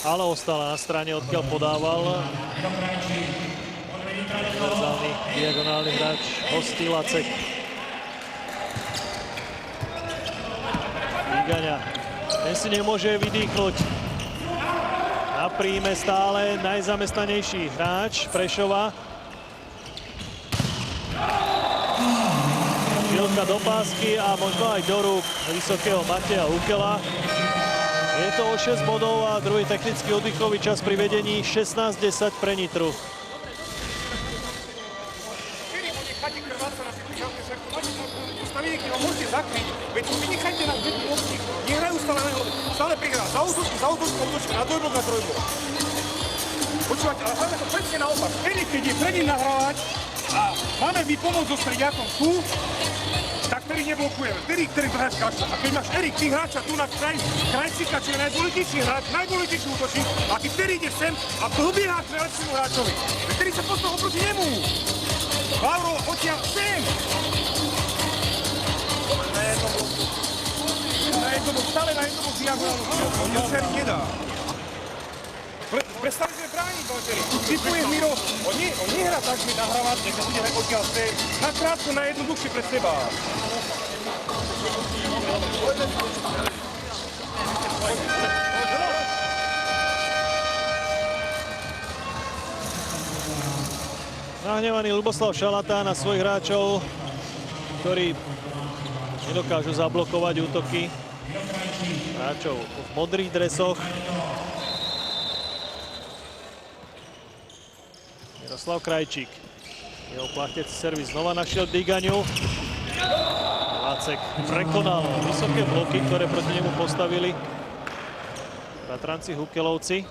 ale ostala na strane, odkiaľ podával univerzálny diagonálny hráč hostí Lacek. Vigaňa, ten si nemôže vydýchnuť. Na príjme stále najzamestnanejší hráč Prešova. Žilka do pásky a možno aj do rúk vysokého Mateja Hukela. Je to o 6 bodov a druhý technický oddychový čas pri vedení 16:10 pre Nitru. Môžete zakryť, veď vynechajte nás vedú loptík, nehrajú stále prihrá, za útočku, na dvojblok, na trojblok. Počúvate, ale máme to presne naopak. Erik, keď je pred ním nahrávať a máme vypomôcť so strediakom tu, tak vtedy neblokujeme. Vtedy hráč kašľa. A keď máš Erik, ty hráča tu na Krajčíka, čo je najdôležitejší hráč, najdôležitejší útočník, a ty vtedy ideš sem a dobieháš najlepšiemu hráčovi. Vtedy sa postav oproti nemu. Vavro, odtiaľ sem. Stále na jednom diagonálu. Balčeri nedá. Prestali sme brániť, Balčeri. Typuje Miro. On nehrá tak, že nahráva, že sa bude odkiaľ ste. Nakrátko, najjednoduchšie pred seba. Nahnevaný Ľuboslav Šalata na svojich hráčov, ktorí nedokážu zablokovať útoky hráčov v modrých dresoch. Miroslav Krajčík. Jeho plachtiaci servis znova našiel Digaňu. Lacek prekonal vysoké bloky, ktoré proti nemu postavili bratranci Hukelovci.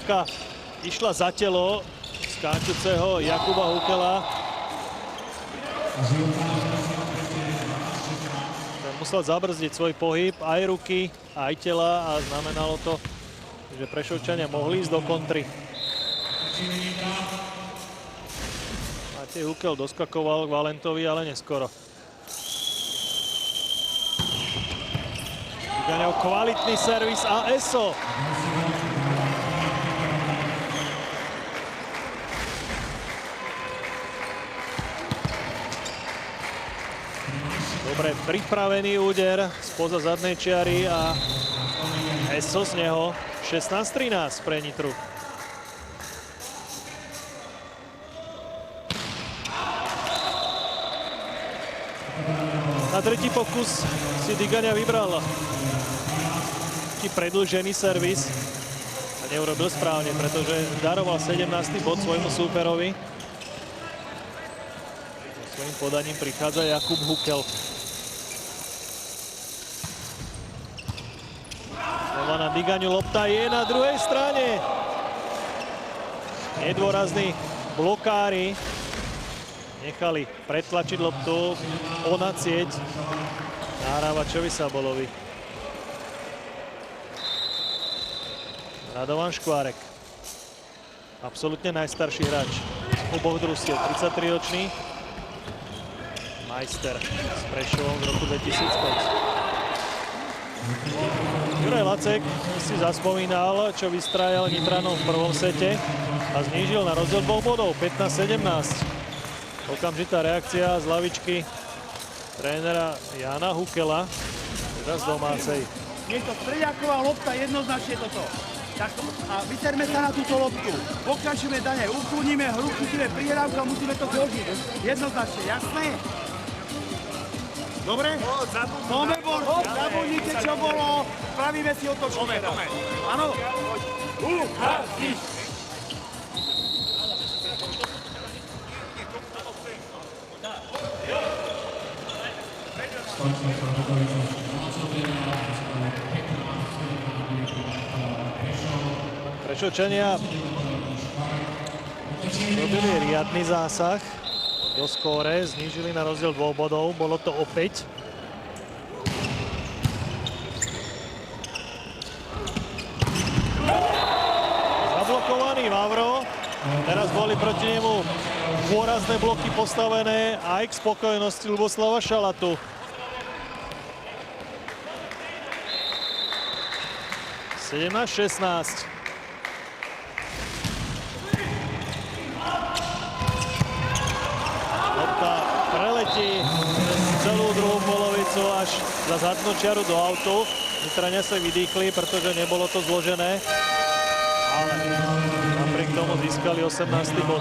prihrávka išla za telo skáčuceho Jakuba Hukela. Ten musel zabrzdiť svoj pohyb, aj ruky, aj tela a znamenalo to, že Prešovčania mohli ísť do kontry. Matej Hukel doskakoval k Valentovi, ale neskoro. Vygaňal kvalitný servis a ESO. Dobre pripravený úder spoza zadnej čiary a ESO z neho. 16-13 pre Nitru. Na tretí pokus si Digaňa vybral predĺžený servis a neurobil správne, pretože daroval 17. bod svojmu súperovi. Svojím podaním prichádza Jakub Hukel. Znova na Digaňu, lopta je na druhej strane. Nedôrazní blokári nechali pretlačiť loptu, onacieť nahrávačovi Sabolovi. Radovan Škvárek. Absolútne najstarší hráč oboch družstiev, 33-ročný. Majster s Prešovom v roku 2005. Juraj Lacek si zaspomínal, čo vystrájal Nitranom v prvom sete a znížil na rozdiel 2 bodov, 15-17. Okamžitá reakcia z lavičky trénera Jana Hukela, teda z domácej. Je to Streďáková lopta, jednoznačne toto. Takto. A vyserme sa na túto loptu. Pokračujeme ďalej, ukloníme hru, chytíme prihrávku a musíme to zložiť. Jednoznačne, jasné? Dobre? Poďme, Borko, zabudnite, čo bolo. Spravíme si otočku. Áno. Prešovčania robili riadny zásah do skóre, znížili na rozdiel 2 bodov, bolo to opäť. Zablokovaný Vavro, teraz boli proti nemu dôrazné bloky postavené aj k spokojnosti Ľuboslava Šalatu. 17-16. Lopta preletí celú druhú polovicu až za zadnú čiaru do autu. Nitrania sa vydýchli, pretože nebolo to zložené. Ale napriek tomu získali 18. bod.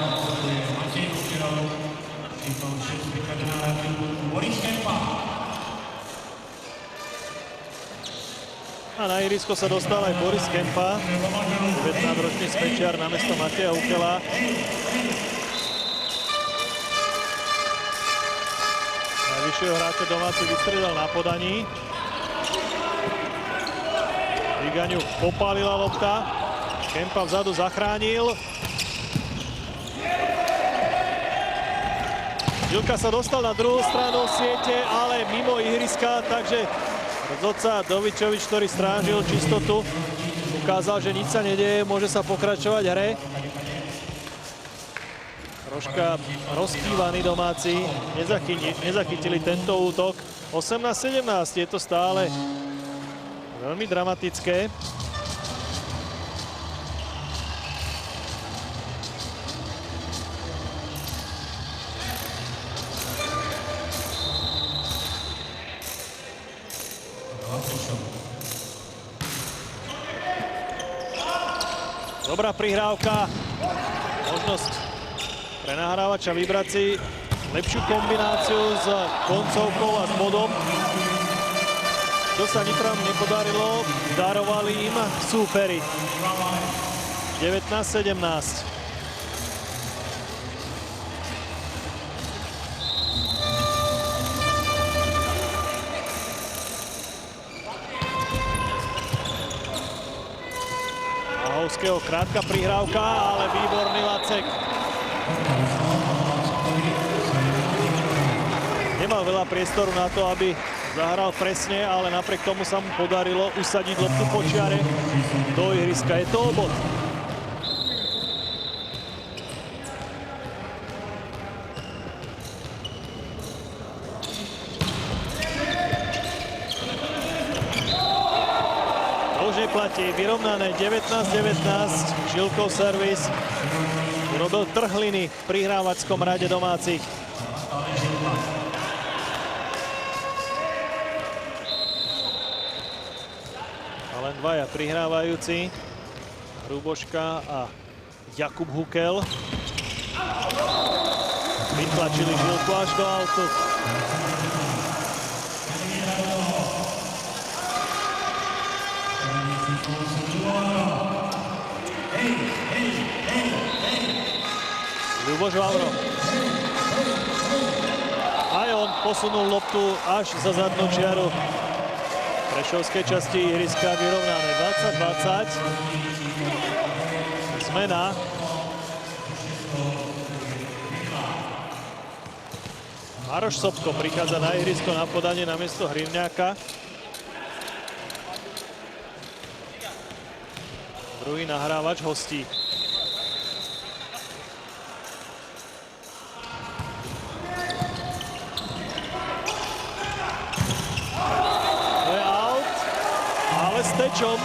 A na ihrisko sa dostal aj Boris Kempa, 19-ročný smečiar namiesto Mateja Hukela. Najvyššieho hráča domáci vystriedal na podaní. Digaňu popálila lopta. Kempa vzadu zachránil. Žilka sa dostal na druhú stranu siete, ale mimo ihriska, takže rozhodca Dovičovič, ktorý strážil čistotu, ukázal, že nič sa nedeje, môže sa pokračovať hre. Troška rozkývaní domáci, nezachytili tento útok. 18-17, je to stále veľmi dramatické. Dobrá prihrávka, možnosť pre nahrávača vybrať si lepšiu kombináciu s koncovkou a s bodom. Čo sa Nitram nepodarilo, darovali im súperi. 19-17. Prešovského. Krátka prihrávka, ale výborný Lacek. Nemal veľa priestoru na to, aby zahral presne, ale napriek tomu sa mu podarilo usadiť loptu po čiare do ihriska. Je to o bod. Platí vyrovnané 19-19, Žilkov servis robil trhliny v prihrávačskom rade domácich. A len dvaja prihrávajúci, Hruboška a Jakub Hukel. Vytlačili Žilku až do autu. Ľuboš Vavro. Aj on posunul loptu až za zadnú čiaru prešovskej časti ihriska, vyrovnané 20-20. Zmena. Maroš Sobko prichádza na ihrisko na podanie namiesto Hrivňáka. Druhý nahrávač hostí. To je out, ale s tečom.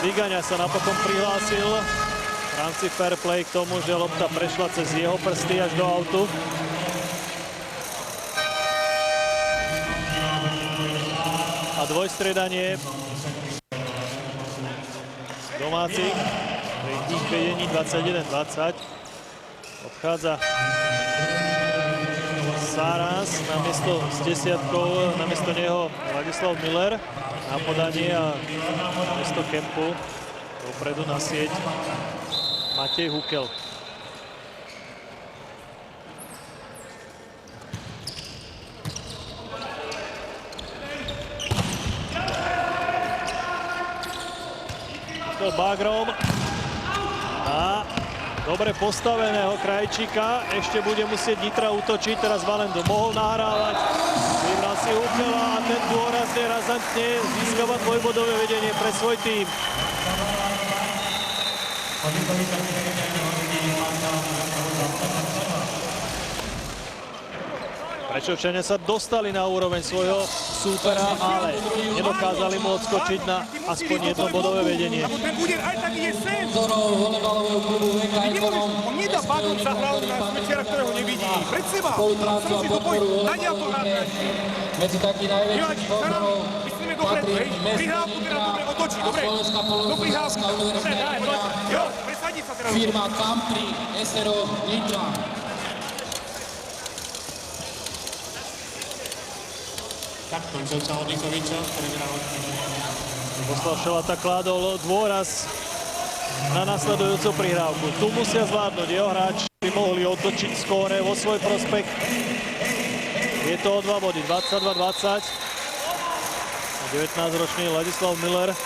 Vigaňa sa napokon prihlásil v rámci fair play k tomu, že lopta prešla cez jeho prsty až do autu. A dvojstriedanie domácich pri ich vedení 21-20. Odchádza Sáras s desiatkou, namiesto neho Ladislav Miller na podanie a namiesto Kempu dopredu na sieť Matej Hukel. Bagrom a dobre postaveného Krajčíka. Ešte bude musieť Nitra útočiť. Teraz Valendu mohol nahrávať. Vybral si Hukela a ten dôrazne, razantne získava dvojbodové vedenie pre svoj tým. Prešovčania sa dostali na úroveň svojho súpera, ale nedokázali mu odskočiť na aspoň jednobodové vedenie. Ten úder aj tak je sen. On nedá Bagrom zahral na smečera, ktorého nevidí. Pred seba. Sam si to boj. Nadiaľ to hrať. Nevadí, myslíme dopredu, hej. Prihrávku teda dobre otočí, dobre. Do prihrávky. Dobre, daj, poď. Jo, presadí sa teraz. Firma Country SRO Nitra. Tak, končovca Odlichoviča, Boslav Šalata kládol dôraz na nasledujúcu prihrávku. Tu musia zvládnuť jeho hráči, by mohli otočiť skóre vo svoj prospech. Je to o 2 body, 22-20. 19-ročný Ladislav Miller,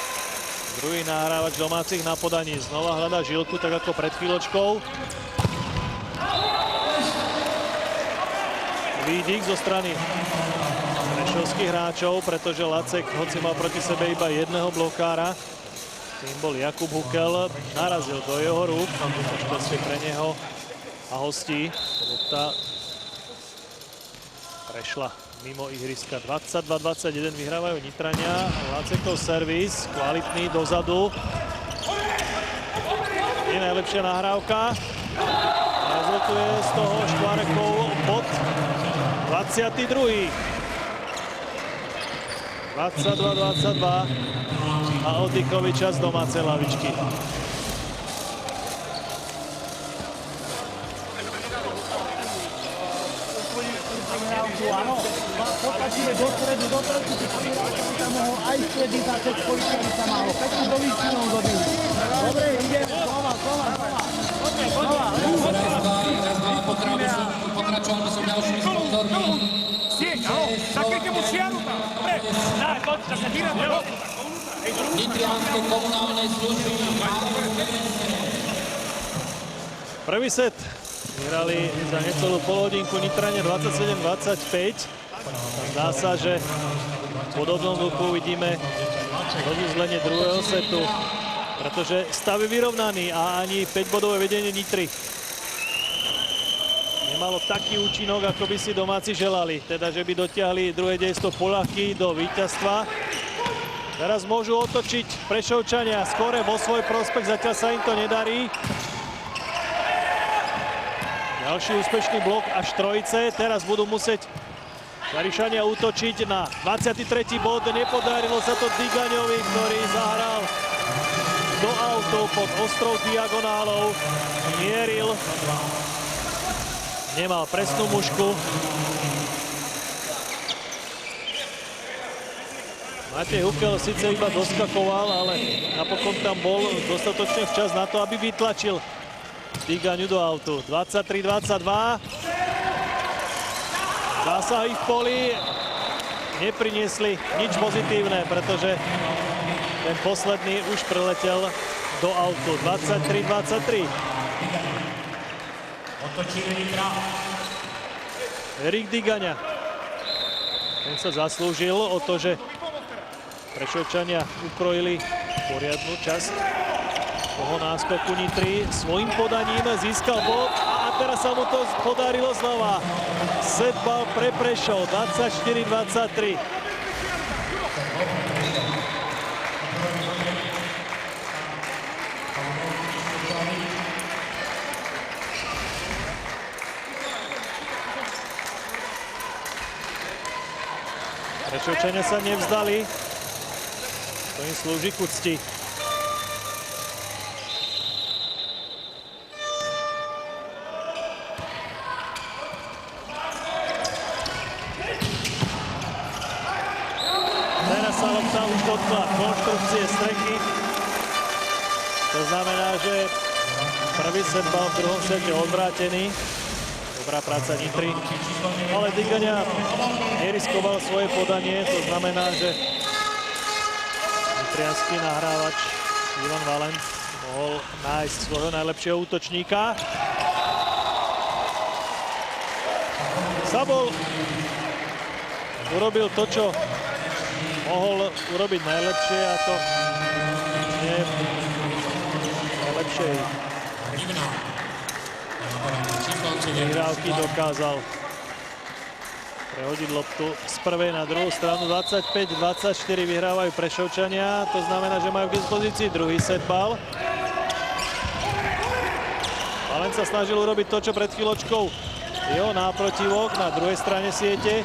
druhý nahrávač domácich na podaní. Znova hľadá Žilku, tak ako pred chvíľočkou. Výdik zo strany prešovských hráčov, pretože Lacek, hoci mal proti sebe iba jedného blokára, tým bol Jakub Hukel, narazil do jeho rúk, tam to šťastie pre neho a hostí. Lopta prešla mimo ihriska. 22-21 vyhrávajú Nitrania. Lacekov servis, kvalitný dozadu. Je najlepšia nahrávka. Rezultuje z toho Škvárekov bod 22. 22-22 a Oddychoviča z domácej lavičky. Áno, potačíme do stredu, sa mohol aj stredy začať, poličky sa malo. Pekne do výčinou dobili. Dobre, ideme, slova. Pokračoval som ďalšími sponzormi. Sieť, áno, zakryte mu čiaru tam. Dobre, daj, poď, tak sa dýra do Nitrianske komunálne služby. Prvý set vyhrali za necelú polhodinku Nitrania 27-25. Zdá sa, že v podobnom duchu vidíme rozuzlenie druhého setu, pretože stav je vyrovnaný a ani 5-bodové vedenie Nitry nemalo taký účinok, ako by si domáci želali. Teda, že by dotiahli druhé dejstvo poľahky do víťazstva. Teraz môžu otočiť Prešovčania skore vo svoj prospech, zatiaľ sa im to nedarí. Ďalší úspešný blok až trojice. Teraz budú musieť Šarišania útočiť na 23. bod. Nepodarilo sa to Digaňovi, ktorý zahral do autu pod ostrou diagonálou. Mieril. Nemal presnú mušku. Matej Hukel síce iba doskakoval, ale napokon tam bol dostatočne včas na to, aby vytlačil Digaňu do autu. 23-22. Zásahy v poli nepriniesli nič pozitívne, pretože ten posledný už preletel do autu. 23-23. Erik Digaňa. Ten sa zaslúžil o to, že Prešovčania ukrojili poriadnu časť toho náskoku Nitry. Svojím podaním získal bod a teraz sa mu to podarilo znova. Setbal pre Prešov, 24-23. Prešovčania sa nevzdali. To im slúži k úcti. Teraz sa lopta už dotkla konštrukcie strechy. To znamená, že prvý set bol v druhom sete odvrátený. Dobrá práca Nitry. Ale Digaňa neriskoval svoje podanie. To znamená, že nitriansky nahrávač Ivan Valent mohol nájsť svojho najlepšieho útočníka. Sabol urobil to, čo mohol urobiť najlepšie, a to nie najlepšej vyhrávky dokázal prehodiť loptu z prvej na druhú stranu. 25-24 vyhrávajú Prešovčania. To znamená, že majú k dispozícii druhý set bal. Valen sa snažil urobiť to, čo pred chvíľočkou jeho náprotivok na druhej strane siete.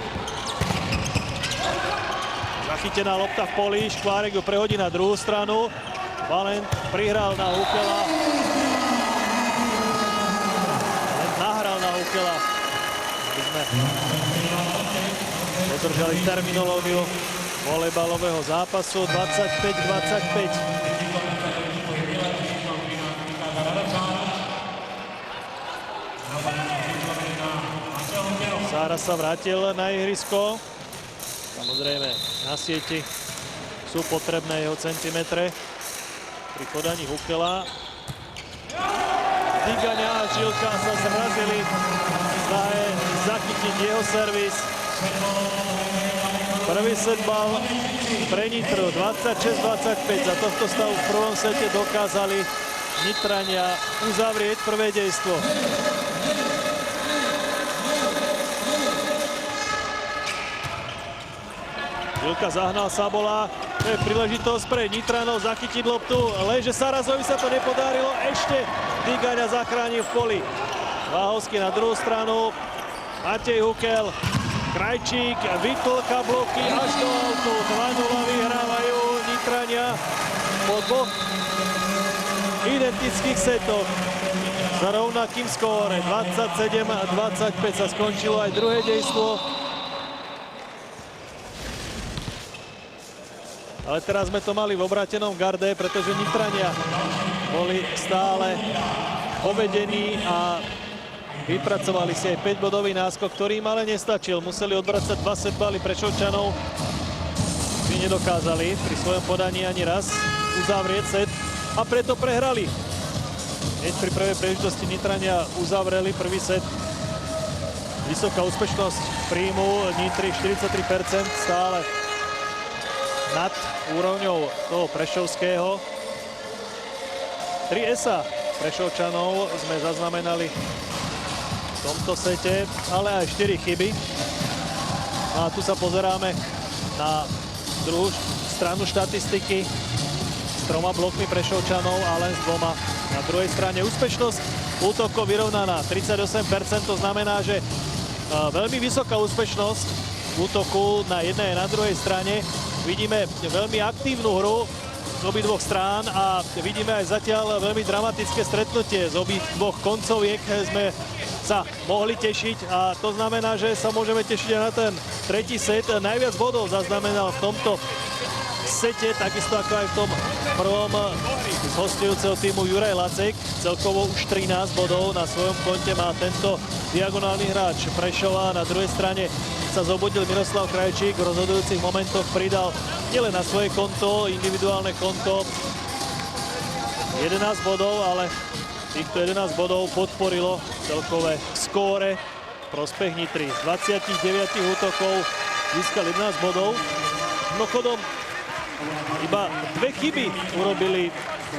Zachytená lopta v poli. Škvárek ju prehodí na druhú stranu. Valen prihral na Hukela. Nahral na Hukela. Aby sme dodržali terminológiu volejbalového zápasu. 25-25. Sára sa vrátil na ihrisko. Samozrejme, na sieti sú potrebné jeho centimetre pri podaní Hukela. Digaňa a Žilka sa zrazili. Snahe zachytiť jeho servis. Prvý set bal pre Nitru 26-25. Za tohto stavu v prvom sete dokázali Nitrania uzavrieť prvé dejstvo. Žilka zahnal Sabola. To je príležitosť pre Nitranov zachytiť loptu. Lenže Sarazovi sa to nepodarilo. Ešte Digaňa zachránil v poli. Váhovský na druhú stranu. Matej Hukel. Krajčík vytlka bloky až do autu. 2-0 vyhrávajú Nitrania po dvoch identických setoch. Za rovnakým skóre 27-25 sa skončilo aj druhé dejstvo. Ale teraz sme to mali v obrátenom garde, pretože Nitrania boli stále povedení a vypracovali si aj 5-bodový náskok, ktorý im ale nestačil. Museli odvracať 2 setbaly Prešovčanov. Nitriančania nedokázali pri svojom podaní ani raz uzavrieť set a preto prehrali. Hneď pri prvej príležitosti Nitrania uzavreli prvý set. Vysoká úspešnosť príjmu Nitry 43%, stále nad úrovňou toho prešovského. 3 esa Prešovčanov sme zaznamenali v tomto sete, ale aj 4 chyby. A tu sa pozeráme na druhú stranu štatistiky s 3 blokmi Prešovčanov a len s 2 na druhej strane. Úspešnosť útokov vyrovnaná 38%, to znamená, že veľmi vysoká úspešnosť útoku na jednej a na druhej strane. Vidíme veľmi aktívnu hru z obidvoch strán a vidíme aj zatiaľ veľmi dramatické stretnutie. Z obidvoch koncoviek sme sa mohli tešiť a to znamená, že sa môžeme tešiť aj na ten tretí set. Najviac bodov zaznamenal v tomto sete, takisto ako aj v tom prvom z hostujúceho týmu Juraj Lacek. Celkovo už 13 bodov na svojom konte má tento diagonálny hráč Prešova. Na druhej strane sa zobudil Miroslav Krajčík, v rozhodujúcich momentoch pridal nielen na svoje konto, individuálne konto 11 bodov, ale týchto 11 bodov podporilo celkové skóre prospech Nitry. Z 29 útokov získal 11 bodov. Mimochodom, iba 2 chyby urobili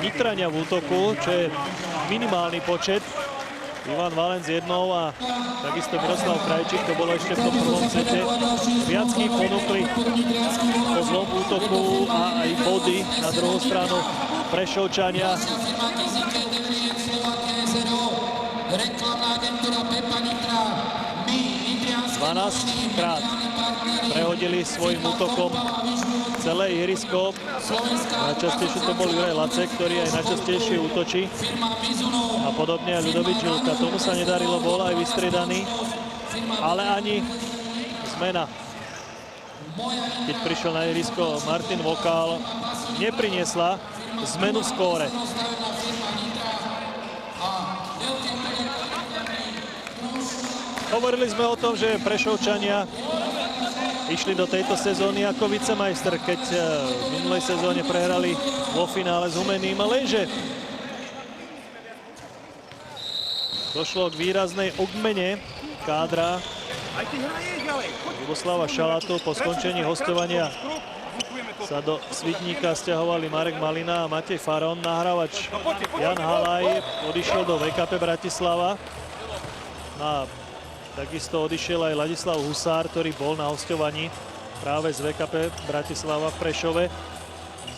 Nitrania v útoku, čo je minimálny počet. Ivan Valenc jednou a takisto Miroslav Krajčík, to bolo ešte v tom prvom sete. Viac chýb ponúkli po zlom útoku a aj body na druhú stranu Prešovčania. 12 krát prehodili svojim útokom celé ihrisko. Najčastejšie to bol Juraj Lacek, ktorý aj najčastejšie útočí. A podobne aj Ľudovít Žilka. Tomu sa nedarilo, bol aj vystriedaný. Ale ani zmena, keď prišiel na ihrisko Martin Vokál, nepriniesla zmenu v skóre. Hovorili sme o tom, že Prešovčania išli do tejto sezóny ako vicemajster, keď v minulej sezóne prehrali vo finále s Humeným, lenže došlo k výraznej obmene kádra Ľuboslava Šalatu. Po skončení hostovania sa do Svitníka sťahovali Marek Malina a Matej Faron. Nahrávač Jan Halaj odišiel do VKP Bratislava. A takisto odišiel aj Ladislav Husár, ktorý bol na hosťovaní práve z VKP Bratislava v Prešove.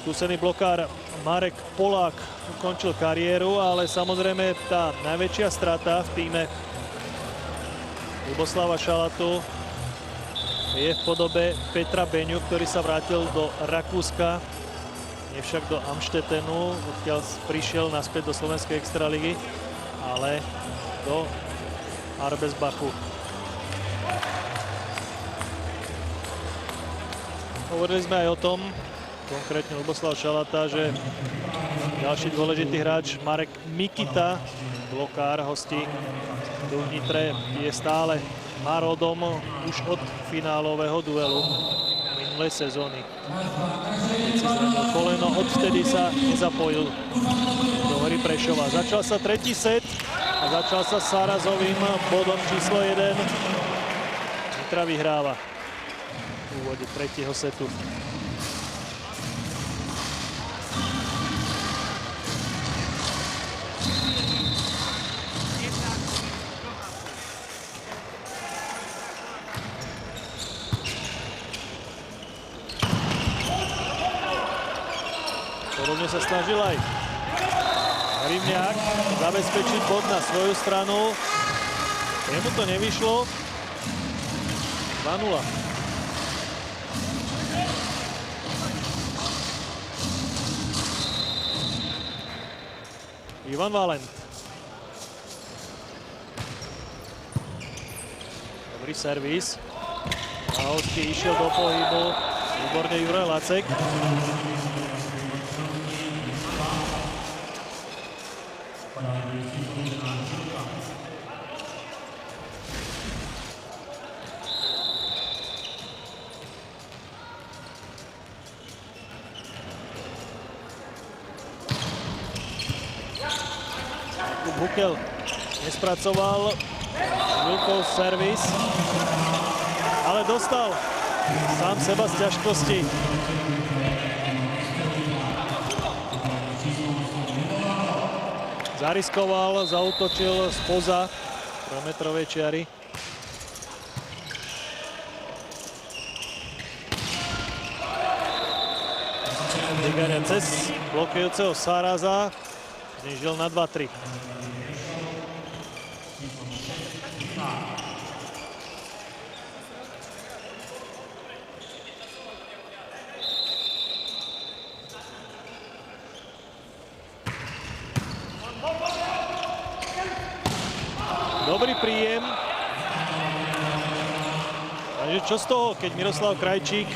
Skúsený blokár Marek Polák ukončil kariéru, ale samozrejme tá najväčšia strata v týme Ľuboslava Šalatu je v podobe Petra Beňu, ktorý sa vrátil do Rakúska, nie však do Amštetenu, odkiaľ prišiel naspäť do Slovenskej extraligy, ale do Arbesbachu. Hovorili sme aj o tom, konkrétne Ľuboslav Šalata, že ďalší dôležitý hráč Marek Mikita, blokár hostí tu v Nitre, je stále národom už od finálového duelu minulej sezóny. Keď si zranil koleno, odvtedy sa nezapojil do hry Prešova. Začal sa tretí set a začal sa Sárazovým bodom číslo 1. Nitra vyhráva v úvode tretieho setu. Podobne sa snažil aj Rivňák zabezpečiť bod na svoju stranu. Jemu to nevyšlo. 2-0. Ivan Valent. Dobrý servis. Nahovský išiel do pohybu. Výborne Juraj Lacek. Hukel nespracoval Žilkov servis, ale dostal sám seba z ťažkosti. Zariskoval, zaútočil spoza 3-metrovej čiary. Digania cez blokujúceho Sáraza znížil na 2-3. Dobrý príjem. Takže čo z toho, keď Miroslav Krajčík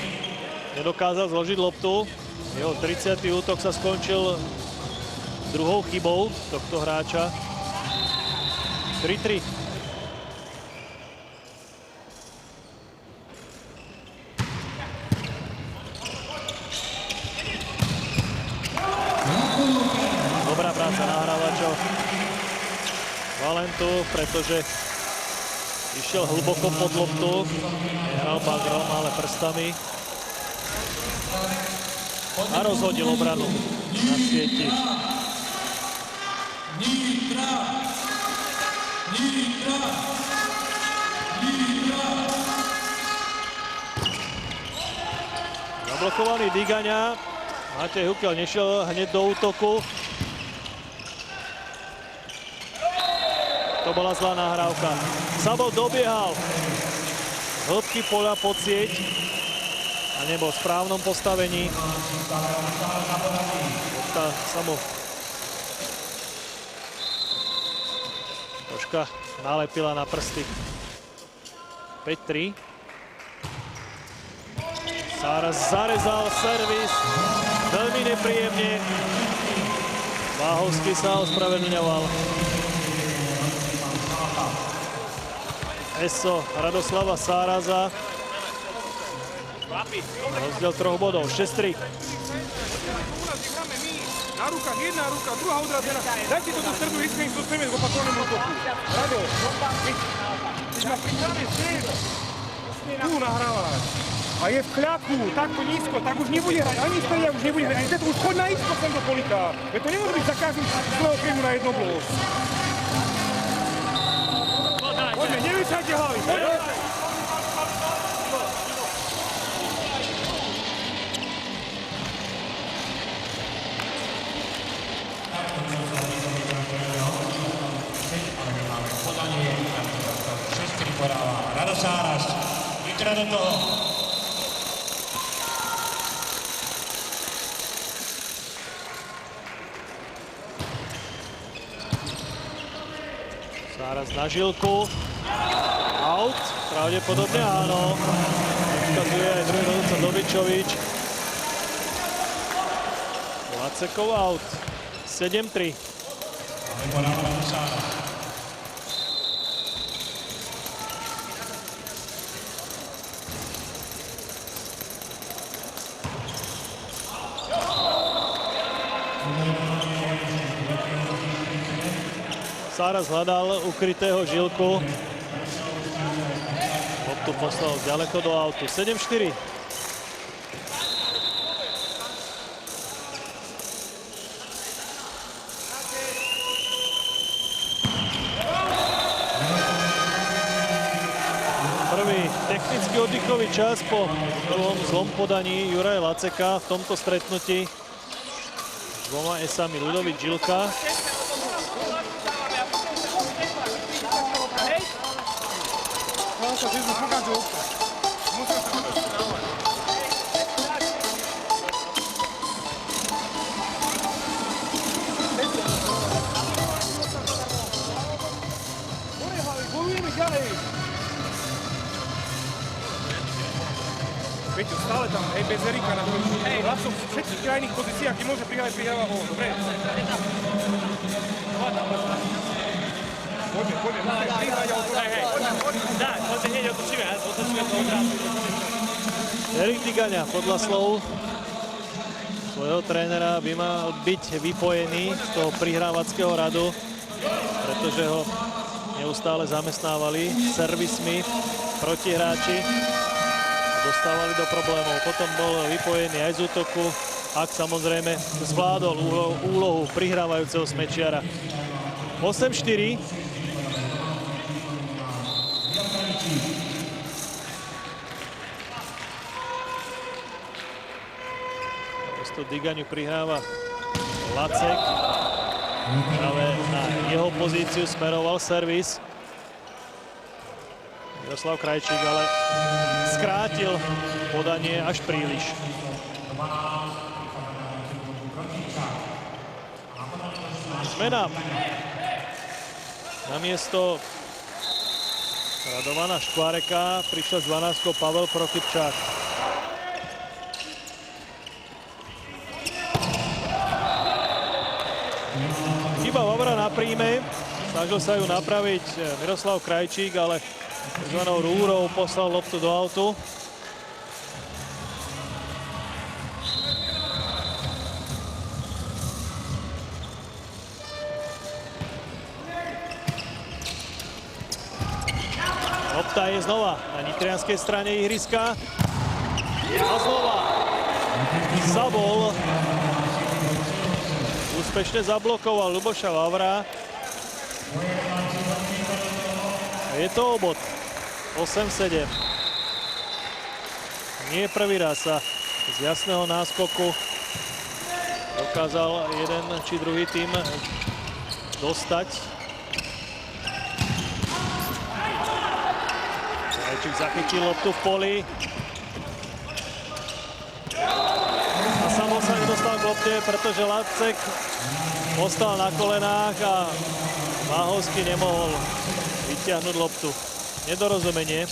nedokázal zložiť loptu? Jeho 30. útok sa skončil druhou chybou tohto hráča. 3-3. Dobrá práca nahrávačov Valentu, pretože išiel hlboko pod loptu. Nehral bagrom, ale prstami. A rozhodil obranu na sieti. Zablokovaný Digania. Matej Hukel nešiel hneď do útoku. To bola zlá nahrávka. Sabo dobiehal z hĺbky poľa pod sieť a nebol v správnom postavení. Lopta sa mu troška nalepila na prsty. 5-3. Sáraz zarezal servis veľmi nepríjemne. Váhovský sa ospravedlňoval. ESO Radoslava Sáraza. Rozdiel 3 bodov, 6-3. Na rukách jedna ruka, druhá odrazená. Dajte to do stredu, riskne ich dostaneme k opakovanému útoku. Rado, keď ma pripraví sem, tu nahrávaš. A je v kľaku, takto nízko, tak už nebude hrať, ani stredia už nebude hrať, ani to už choď na isko sem do polika. Veď to nemôže byť za každým zlého krímu na jedno blok. Poďme, nevyčajte hlavy, poďme. Rado Sáraz, Nitra do toho. Sáraz na Žilku. Out, pravdepodobne áno. Ukazuje aj druhý rozhodca Dobičovič. Lacekov out. 7-3. Sáraz hľadal ukrytého Žilku. Loptu poslal ďaleko do autu. 7-4. Prvý technický oddychový čas po druhom zlom podaní Juraja Laceka v tomto stretnutí s dvoma esami Ľudovít Žilka. Peťo, stále tam, hej, bez Erika na tom. Hej, Laco v všetkých krajných pozíciách, kde môže prihrať, prihráva ho. Dobre. Poďme, musíme prihrať a otočiť. Hej, dá, poďme hneď otočíme to odrazu. Erik Digania podľa slov svojho trénera by mal byť vypojený z toho prihrávackého radu. pretože ho neustále zamestnávali servismi protihráči. Dostávali do problémov. Potom bol vypojený aj z útoku, ak samozrejme zvládol úlohu prihrávajúceho smečiara. 8-4. Prosto Digaňu prihráva Lacek. Práve na jeho pozíciu smeroval servis. Miroslav Krajčík ale skrátil podanie až príliš. Zmena. Namiesto Radovana Škváreka prišiel s 12 Pavel Prochybčák. Chyba Vavra na príjme. Snažil sa ju napraviť Miroslav Krajčík, ale zvanou rúrou poslal loptu do autu. Lopta je znova na nitrianskej strane ihriska. A znova Sabol úspešne zablokoval Ľuboša Vavra. Je to obod. 8-7. Nie prvý raz sa z jasného náskoku dokázal jeden či druhý tým dostať. Krajčík zachytil loptu v poli. A samo sa nedostal k lopte, pretože Lacek ostal na kolenách a Váhovský nemohol vyťahnuť loptu. Nedorozumenie.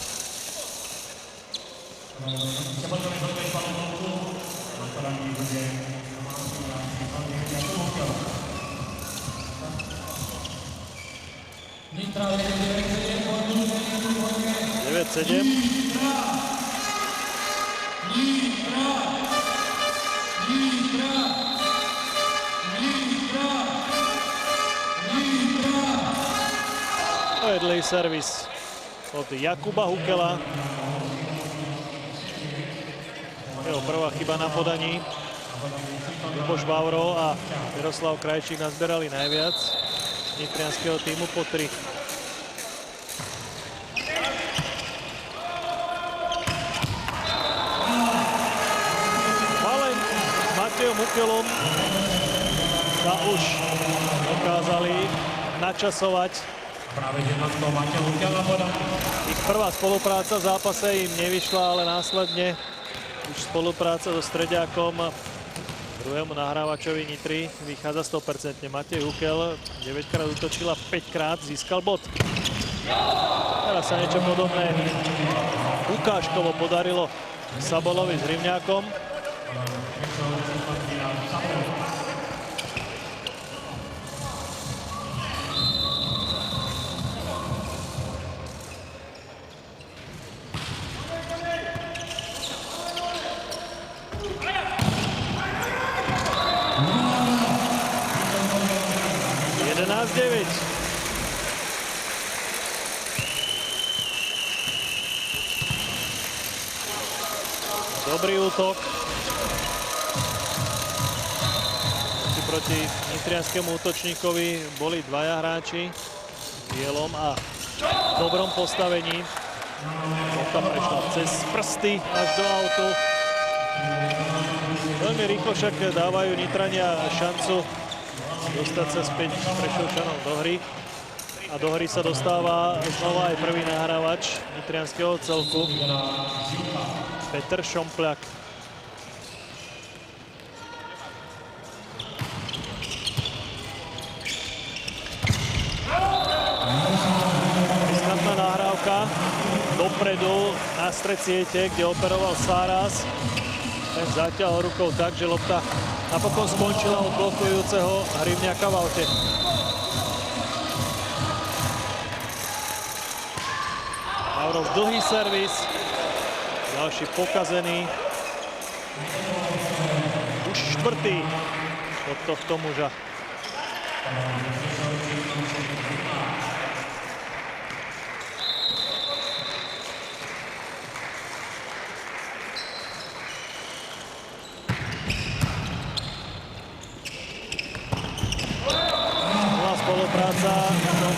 Nitra 9-7. Vedlej servis od Jakuba Hukela. Jeho prvá chyba na podaní. Ľuboš Vavro a Miroslav Krajčík nazberali najviac nitrianskeho týmu po 3. Valeň s Matejom Hukelom sa už dokázali načasovať. Ich prvá spolupráca v zápase im nevyšla, ale následne už spolupráca so Streďákom, druhému nahrávačovi Nitry, vychádza 100%. Matej Hukel 9 krát útočil a 5 krát získal bod. Teraz sa niečo podobné ukážkovo podarilo Sabolovi s Rivňákom. Dobrý útok. Proti nitrianskému útočníkovi boli dvaja hráči v bielom a v dobrom postavení. Lopta prešla cez prsty až do autu. Veľmi rýchlo však dávajú Nitrania šancu dostať sa späť Prešovčanom do hry. A do hry sa dostáva znova aj prvý nahrávač nitrianskeho celku. Petr Šompľak. Riskantná nahrávka dopredu na stred siete, kde operoval Sáras. Ten zatiaľ rukou tak, že lopta napokon skončila od blokujúceho Rivňáka v aute. Mavrov dlhý servis. Ďalší pokazený. Už štvrtý od tohto muža.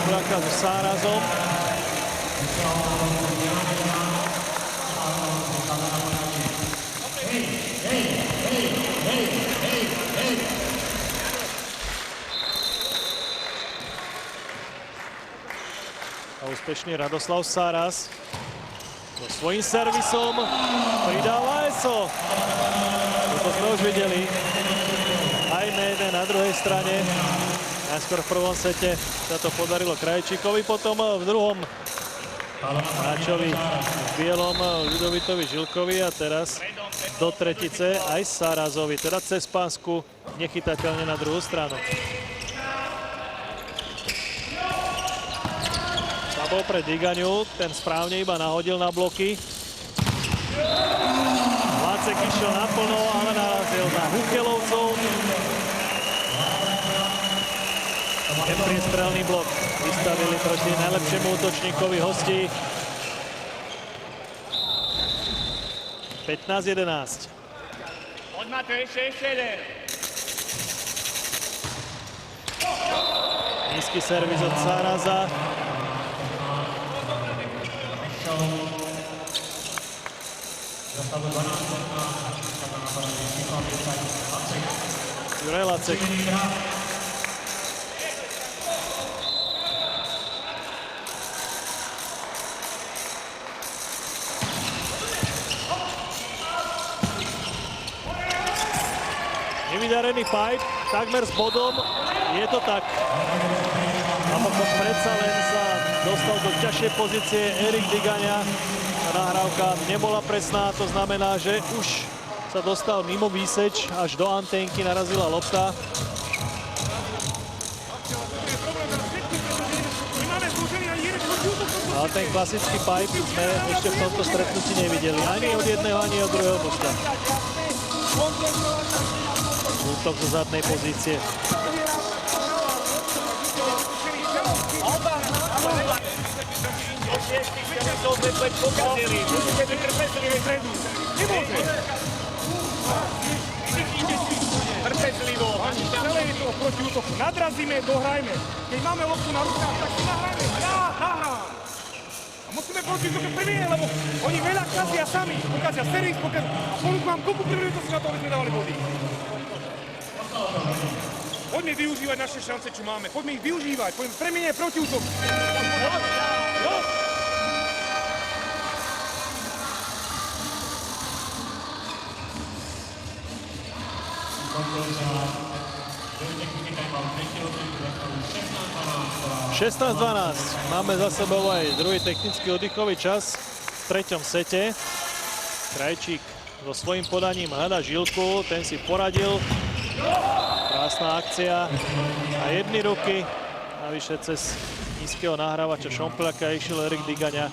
Šompľaka so Sárazom. A úspešný Radoslav Sáraz so svojím servisom pridáva ESO. To sme už videli. Aj Mede na druhej strane. Najskôr v prvom sete sa to podarilo Krajčíkovi, potom v druhom hráčovi v bielom Ľudovitovi Žilkovi a teraz do tretice aj Sárazovi, teda cez pásku nechytateľne na druhú stranu. Bol pre Digaňu, ten správne iba nahodil na bloky. Lácek išiel naplno, ale narazil na Hukelovcov. Ten priestrelný blok vystavili proti najlepšiemu útočníkovi hostí. 15-11. Poď Matej, ešte jeden. Nízky servis od Sáraza. Juraj Lacek. Nevydarený fight, takmer s bodom, je to tak. Napokon predsa len sa dostal do ťažšej pozície Erik Digaňa. Nahrávka nebola presná, to znamená, že už sa dostal mimo výseč, až do anténky narazila lopta. Ale ten klasický pipe sme ešte v tomto stretnutí nevideli. Ani od jedného, ani od druhého bočka. Útok zo zadnej pozície. Trpezlivo, celé je to proti útoku. Nadrazíme, dohrajme. Keď máme loptu na rukách, tak si nahrajme. Ja nahrám. A musíme proti útoku prvnie, lebo oni veľa kazia sami. Pokazia servis, a ponúkam kopu príležitosti na to, aby sme dávali body. Poďme využívať naše šance, čo máme. Poďme ich využívať. Poďme premieňať proti útoku. No. 16-12. Máme za sebou aj druhý technický oddychový čas v treťom sete. Krajčík so svojím podaním hľadá Žilku, ten si poradil. Krásna akcia a jedny ruky. Navyše cez nízkeho nahrávača Šompľaka išiel Erik Digaňa.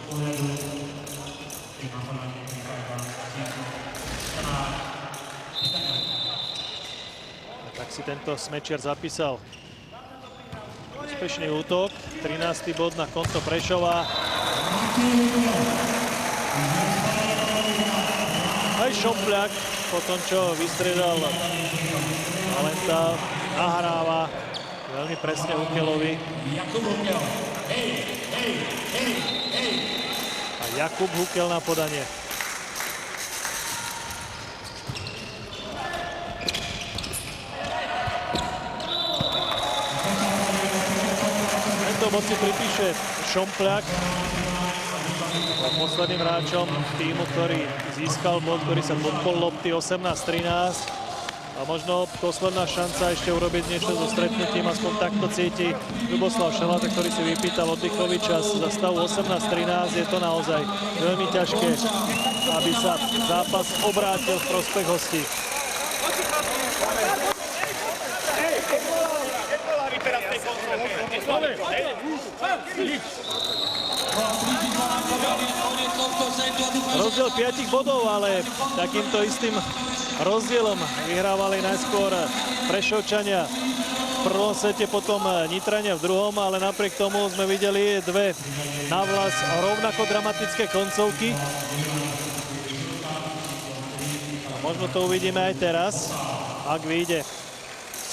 Tak si tento smečiar zapísal úspešný útok. 13. bod na konto Prešova. Aj Šompľak po tom, čo vystriedal Valenta, nahráva veľmi presne Hukelovi. A Jakub Hukel na podanie. Tento bod si pripíše Šompľak. Posledným hráčom týmu, ktorý získal bod, ktorý sa dotkol lopty 18-13. A možno posledná šanca ešte urobiť niečo so stretnutím, aspoň takto cíti Ľuboslav Šalata, ktorý si vypýtal oddychový čas za stavu 18-13. Je to naozaj veľmi ťažké, aby sa zápas obrátil v prospech hostí. Rozdiel 5 bodov, ale takýmto istým rozdielom vyhrávali najskôr Prešovčania v prvom sete, potom Nitrania v druhom, ale napriek tomu sme videli dve navlas rovnako dramatické koncovky. A možno to uvidíme aj teraz, ak vyjde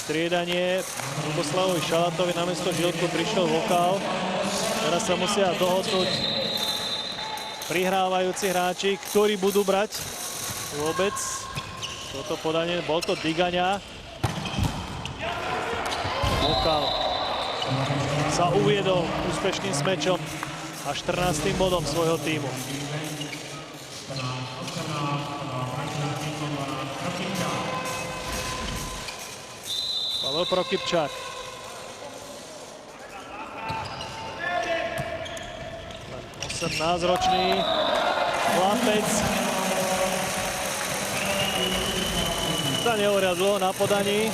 striedanie. Ľuboslavovi Šalatovi namiesto Žilku prišiel Vokál. Teraz sa musia dohodnúť prihrávajúci hráči, ktorí budú brať vôbec toto podanie. Bol to Digaňa. Vokál sa uviedol úspešným smečom a 14. bodom svojho tímu. Pavel Prokypčák. Len 18-ročný chlapec. Sa neoriadlo na podaní.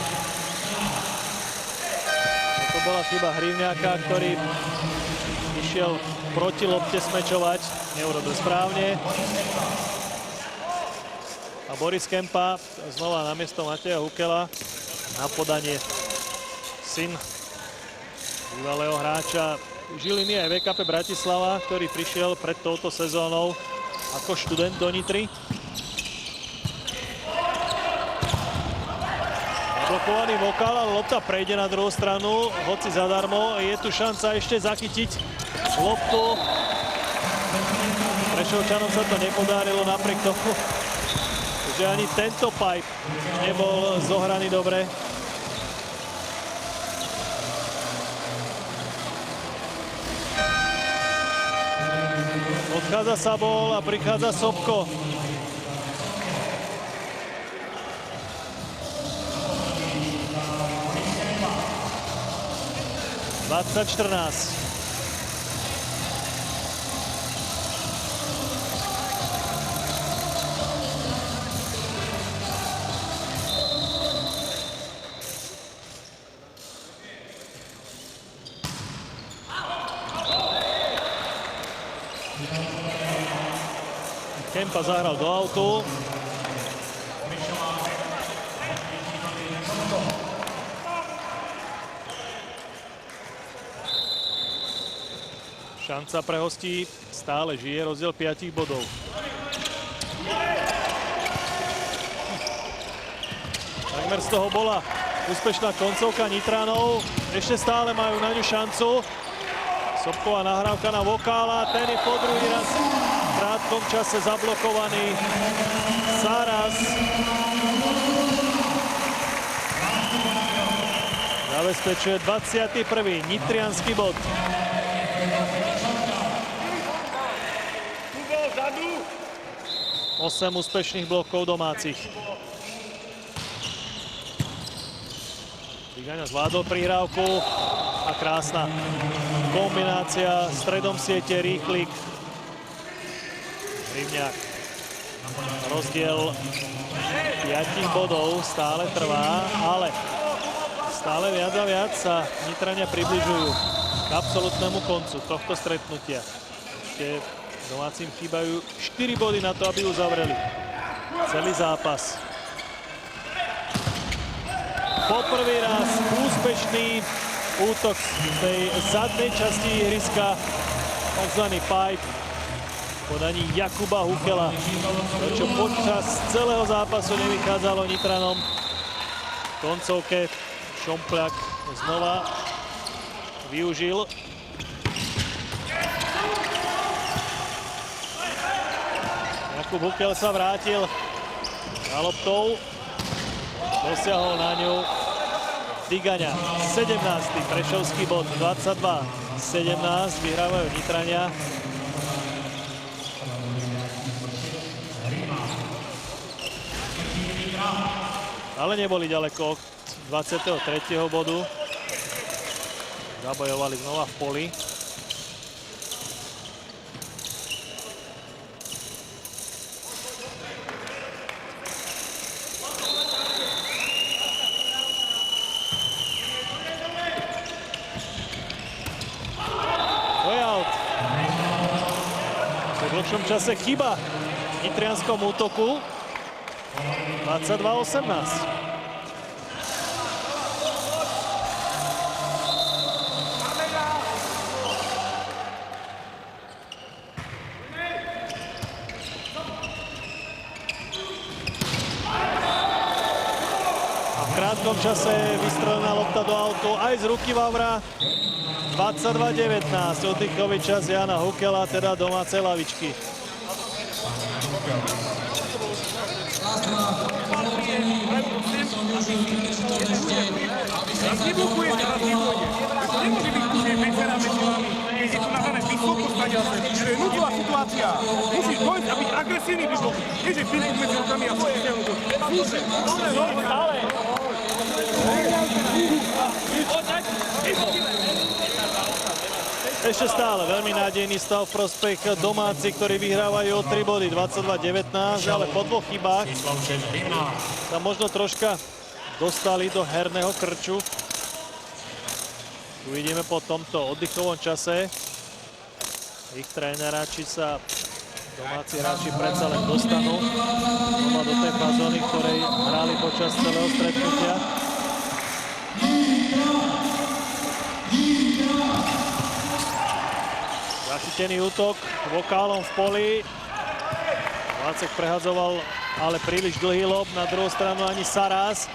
To bola chyba Hrivňáka, ktorý išiel proti lopte smečovať. Neurobil správne. A Boris Kempa znova namiesto Mateja Hukela na podanie. Syn bývalého hráča Žiliny aj VKP Bratislava, ktorý prišiel pred touto sezónou ako študent do Nitry. Zablokovaný Vokál, ale lopta prejde na druhú stranu, hoci zadarmo. Je tu šanca ešte zachytiť loptu. Prešovčanom sa to nepodarilo napriek tomu, že ani tento pipe nebol zohraný dobre. Odchádza Sabol a prichádza Sobko. (20:14). Kempa zahral do autu. Šanca pre hostí stále žije, rozdiel 5 bodov. Takmer z toho bola úspešná koncovka Nitranov. Ešte stále majú na ňu šancu. Sobková nahrávka na Vokála, ten je po druhý raz v krátkom čase zablokovaný. Saras zabezpečuje 21. nitriansky bod. Osem úspešných blokov domácich. Digaňa zvládol prihrávku a krásna kombinácia stredom siete, rýchlik. Hrivňák. Rozdiel 5 bodov stále trvá, ale stále viac a viac sa Nitrania približujú k absolútnemu koncu tohto stretnutia. Ešte domácim chýbajú 4 body na to, aby uzavreli celý zápas. Poprvý raz úspešný útok z tej zadnej časti ihriska, takzvaný pipe, podaní Jakuba Hukela, čo počas celého zápasu nevychádzalo Nitranom. V koncovke Šompľák znova využil. Jakub Hukel sa vrátil za loptou, dosiahol na ňu Digaňa. 17. Prešovský bod, 22-17, vyhrávajú Nitrania. Ale neboli ďaleko od 23. bodu. Zabojovali znova v poli. V dlhšom čase chyba v nitrianskom útoku. 22-18. krátkom čase vystrelená lopta do autu aj z ruky Vavra. 22-19, oddychový čas Jana Hukela, teda domácej lavičky. Neblokuje teraz vývojne. To nemôže byť už medzera medzi vami, keď je tu nahrané vysoko stadiaľ. To je núdzová situácia. Musíš dojsť a byť agresívny pri bloku. Nie, že písku medzi rukami a stiahnuť to. Slúže. Stále. Ešte stále veľmi nádejný stav v prospech domáci, ktorí vyhrávajú o 3 body, 22-19, ale po dvoch chybách sa možno troška dostali do herného krču. Uvidíme po tomto oddychovom čase ich trénera, či sa domáci hráči predsa len dostanú do tej fazóny, ktorej hrali počas celého stretnutia. Zachytený útok vokálom v poli. Lacek prehadzoval ale príliš dlhý lob, na druhú stranu ani Sarás.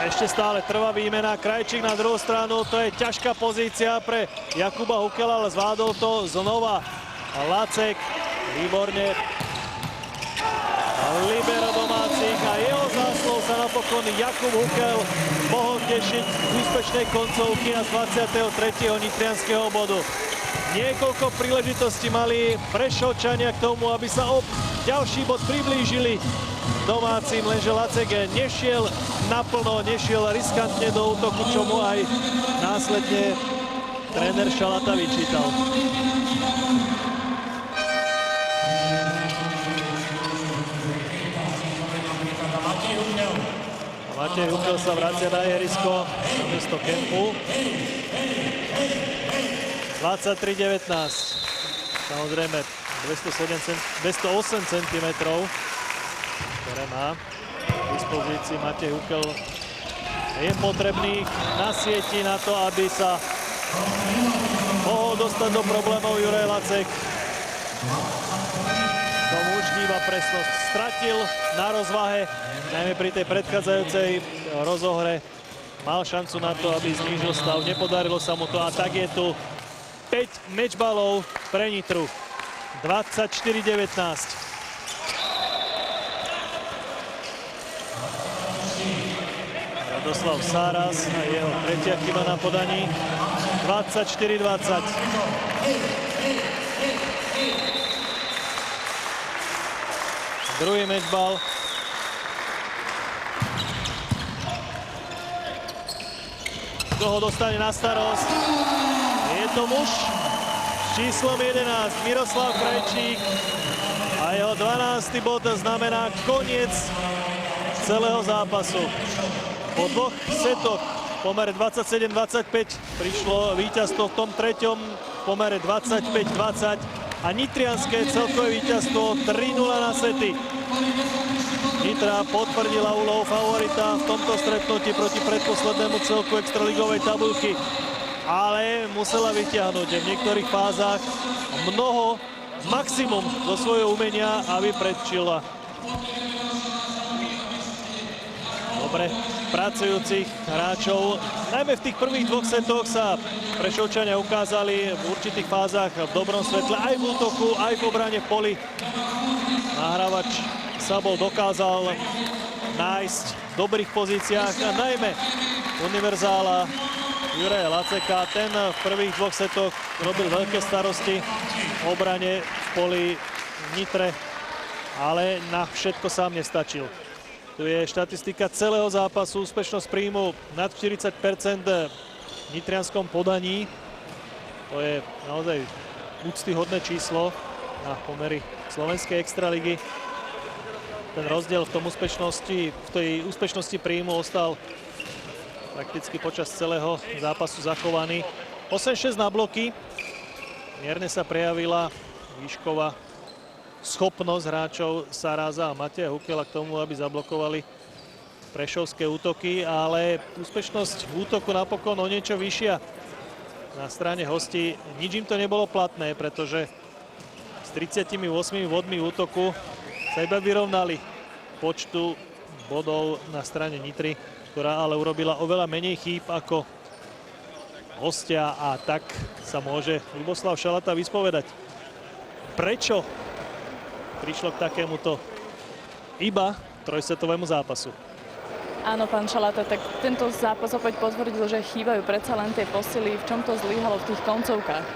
Ešte stále trvá výmena, Krajčík na druhú stranu, to je ťažká pozícia pre Jakuba Hukela, ale zvládol to znova Lacek, výborne. Libero domácich a jeho záslov sa napokon Jakub Hukel mohol tešiť z úspešnej koncovky na 23. nitrianskeho bodu. Niekoľko príležitostí mali Prešovčania k tomu, aby sa o ďalší bod priblížili domácim, lenže Lacek nešiel naplno, nešiel riskantne do útoku, čo mu aj následne tréner Šalata vyčítal. Matej Hukel sa vracia na ihrisko namiesto Kempu. 23-19. Samozrejme 208 cm, ktoré má k dispozícii Matej Hukel. Je potrebný na sieti na to, aby sa mohol dostať do problémov Juraj Lacek. Tomu už chýba presnosť. Stratil na rozvahe, najmä pri tej predchádzajúcej rozohre. Mal šancu na to, aby znížil stav. Nepodarilo sa mu to a tak je tu 5 mečbalov pre Nitru. 24-19. Radoslav Sarás a jeho tretia chyba na podaní. 24-20. Druhý mečbal. Kto ho dostane na starosť? Je to muž s číslom 11, Miroslav Krajčík. A jeho 12. bod znamená koniec celého zápasu. Po dvoch setoch v pomere 27-25 prišlo víťazstvo v tom treťom pomere 25-20. A nitrianské celkové víťazstvo 3-0 na sety. Nitra potvrdila úlohu favorita v tomto stretnutí proti predposlednému celku extraligovej tabuľky. Ale musela vyťahnuť v niektorých fázach mnoho, maximum zo svojho umenia, aby predčila dobre pracujúcich hráčov. Najmä v tých prvých dvoch setoch sa Prešovčania ukázali v určitých fázach v dobrom svetle, aj v útoku, aj v obrane v poli. Nahrávač Sabol dokázal nájsť v dobrých pozíciách a najmä univerzála Juraja Laceka. Ten v prvých dvoch setoch robil veľké starosti v obrane v poli v Nitre, ale na všetko sám nestačil. Tu je štatistika celého zápasu, úspešnosť príjmu nad 40% v nitrianskom podaní. To je naozaj úctyhodné číslo na pomery slovenskej extraligy. Ten rozdiel v tej úspešnosti príjmu ostal prakticky počas celého zápasu zachovaný. 8-6 na bloky. Mierne sa prejavila výšková schopnosť hráčov Saráza a Mateja Hukela k tomu, aby zablokovali prešovské útoky, ale úspešnosť v útoku napokon o niečo vyššia na strane hostí. Nič im to nebolo platné, pretože s 38 bodmi útoku sa iba vyrovnali počtu bodov na strane Nitry, ktorá ale urobila oveľa menej chýb ako hostia a tak sa môže Ľuboslav Šalata vyspovedať. Prečo prišlo k takémuto iba trojsetovému zápasu? Áno, pán Šalata, tak tento zápas opäť potvrdil, že chýbajú predsa len tie posily. V čom to zlyhalo v tých koncovkách?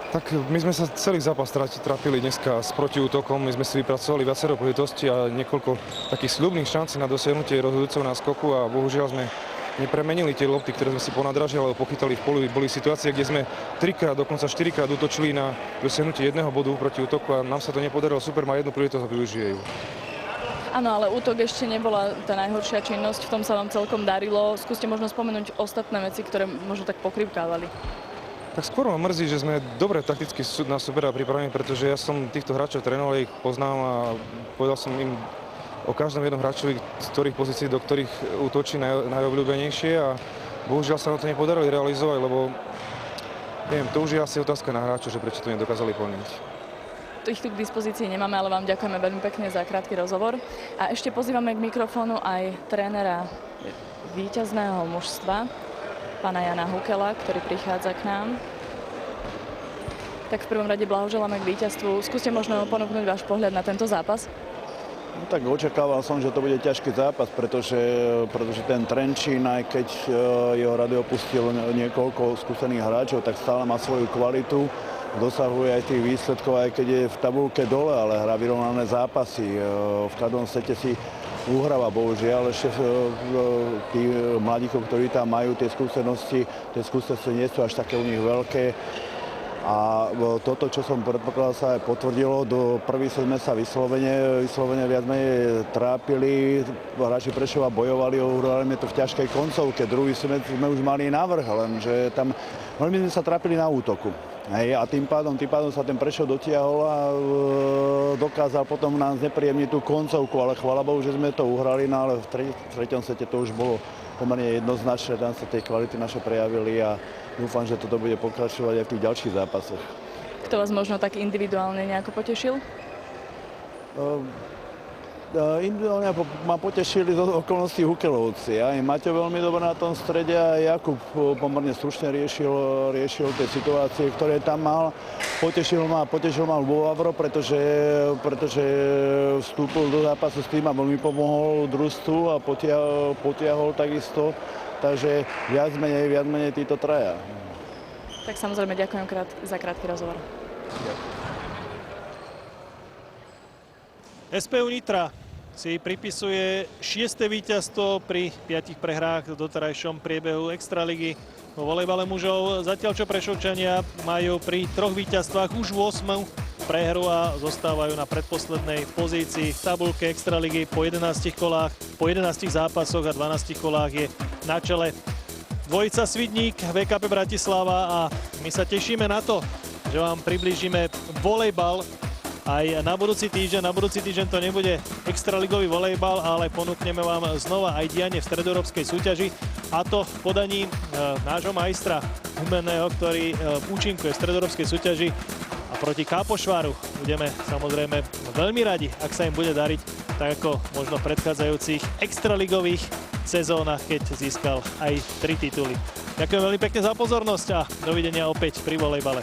Tak my sme sa celý zápas trápili dneska s protiútokom. My sme si vypracovali viacero príležitostí a niekoľko takých sľubných šancí na dosiahnutie rozhodujúceho náskoku a bohužiaľ sme nepremenili tie lopty, ktoré sme si ponadražili alebo pochytali v poli. Boli situácie, kde sme 3-krát, dokonca 4-krát útočili na dosiahnutie jedného bodu proti útoku a nám sa to nepodarilo. Super má jednu príležitosť a využije ju. Áno, ale útok ešte nebola tá najhoršia činnosť, v tom sa vám celkom darilo. Skúste možno spomenúť ostatné veci, ktoré možno tak pokrývkávali. Tak skôr ma mrzí, že sme dobre takticky na supera pripravení, pretože ja som týchto hráčov trénoval, ich poznám a povedal som im o každom jednom hráčovi, z ktorých pozícií, do ktorých útočí najobľúbenejšie a bohužiaľ sa na to nepodarili realizovať, lebo neviem, to už je asi otázka na hráčov, že prečo to nedokázali plniť. Ich tu k dispozícii nemáme, ale vám ďakujeme veľmi pekne za krátky rozhovor. A ešte pozývame k mikrofónu aj trénera víťazného mužstva, pána Jana Hukela, ktorý prichádza k nám. Tak v prvom rade blahoželáme k víťazstvu. Skúste možno ponúknuť váš pohľad na tento zápas. No, tak očakával som, že to bude ťažký zápas, pretože ten Trenčín, aj keď jeho rady opustil niekoľko skúsených hráčov, tak stále má svoju kvalitu. Dosahuje aj tých výsledkov, aj keď je v tabulke dole, ale hrá vyrovnané zápasy. V každom sete si uhráva, bohužiaľ, ešte tí mladíkov, ktorí tam majú tie skúsenosti nie sú až také u nich veľké. A toto, čo som predpokladal, sa aj potvrdilo. Do prvý set sme sa vyslovene viac menej trápili. Hráči Prešova bojovali, uhrali to v ťažkej koncovke. Druhý set sme už mali navrh, lenže tam veľmi sme sa trápili na útoku. Hej, a tým pádom sa ten Prešov dotiahol a dokázal potom nám znepríjemniť tú koncovku, ale chvála Bohu, že sme to uhrali, no ale v treťom sete to už bolo pomerne jednoznačné, tam sa tie kvality naše prejavili a dúfam, že toto bude pokračovať aj v tých ďalších zápasoch. Kto vás možno tak individuálne nejako potešil? Individuálne ma potešili z okolností Hukelovci. Aj Maťo veľmi dobre na tom strede a Jakub pomerne slušne riešil tie situácie, ktoré tam mal. Potešil ma Ľubo Vavro, pretože vstúpil do zápasu s tým a veľmi pomohol družstvu a potiahol takisto. Takže viac menej títo traja. Tak samozrejme ďakujem za krátky rozhovor. SPU Nitra si pripisuje 6. víťazstvo pri 5 prehrách v doterajšom priebehu Extraligy vo volejbale mužov. Zatiaľ čo Prešovčania majú pri 3 víťazstvách už 8 prehru a zostávajú na predposlednej pozícii v tabuľke Extraligy po 11 kolách, po 11 zápasoch a 12 kolách je na čele dvojica Svidník, VKP Bratislava a my sa tešíme na to, že vám priblížime volejbal aj na budúci týždeň. Na budúci týždeň to nebude extraligový volejbal, ale ponúkneme vám znova aj dianie v stredoeurópskej súťaži a to v podaní nášho majstra Humenného, ktorý účinkuje v stredoeurópskej súťaži a proti Kápošváru budeme samozrejme veľmi radi, ak sa im bude dariť tak ako možno v predchádzajúcich extraligových sezónach, keď získal aj 3 tituly. Ďakujem veľmi pekne za pozornosť a dovidenia opäť pri volejbale.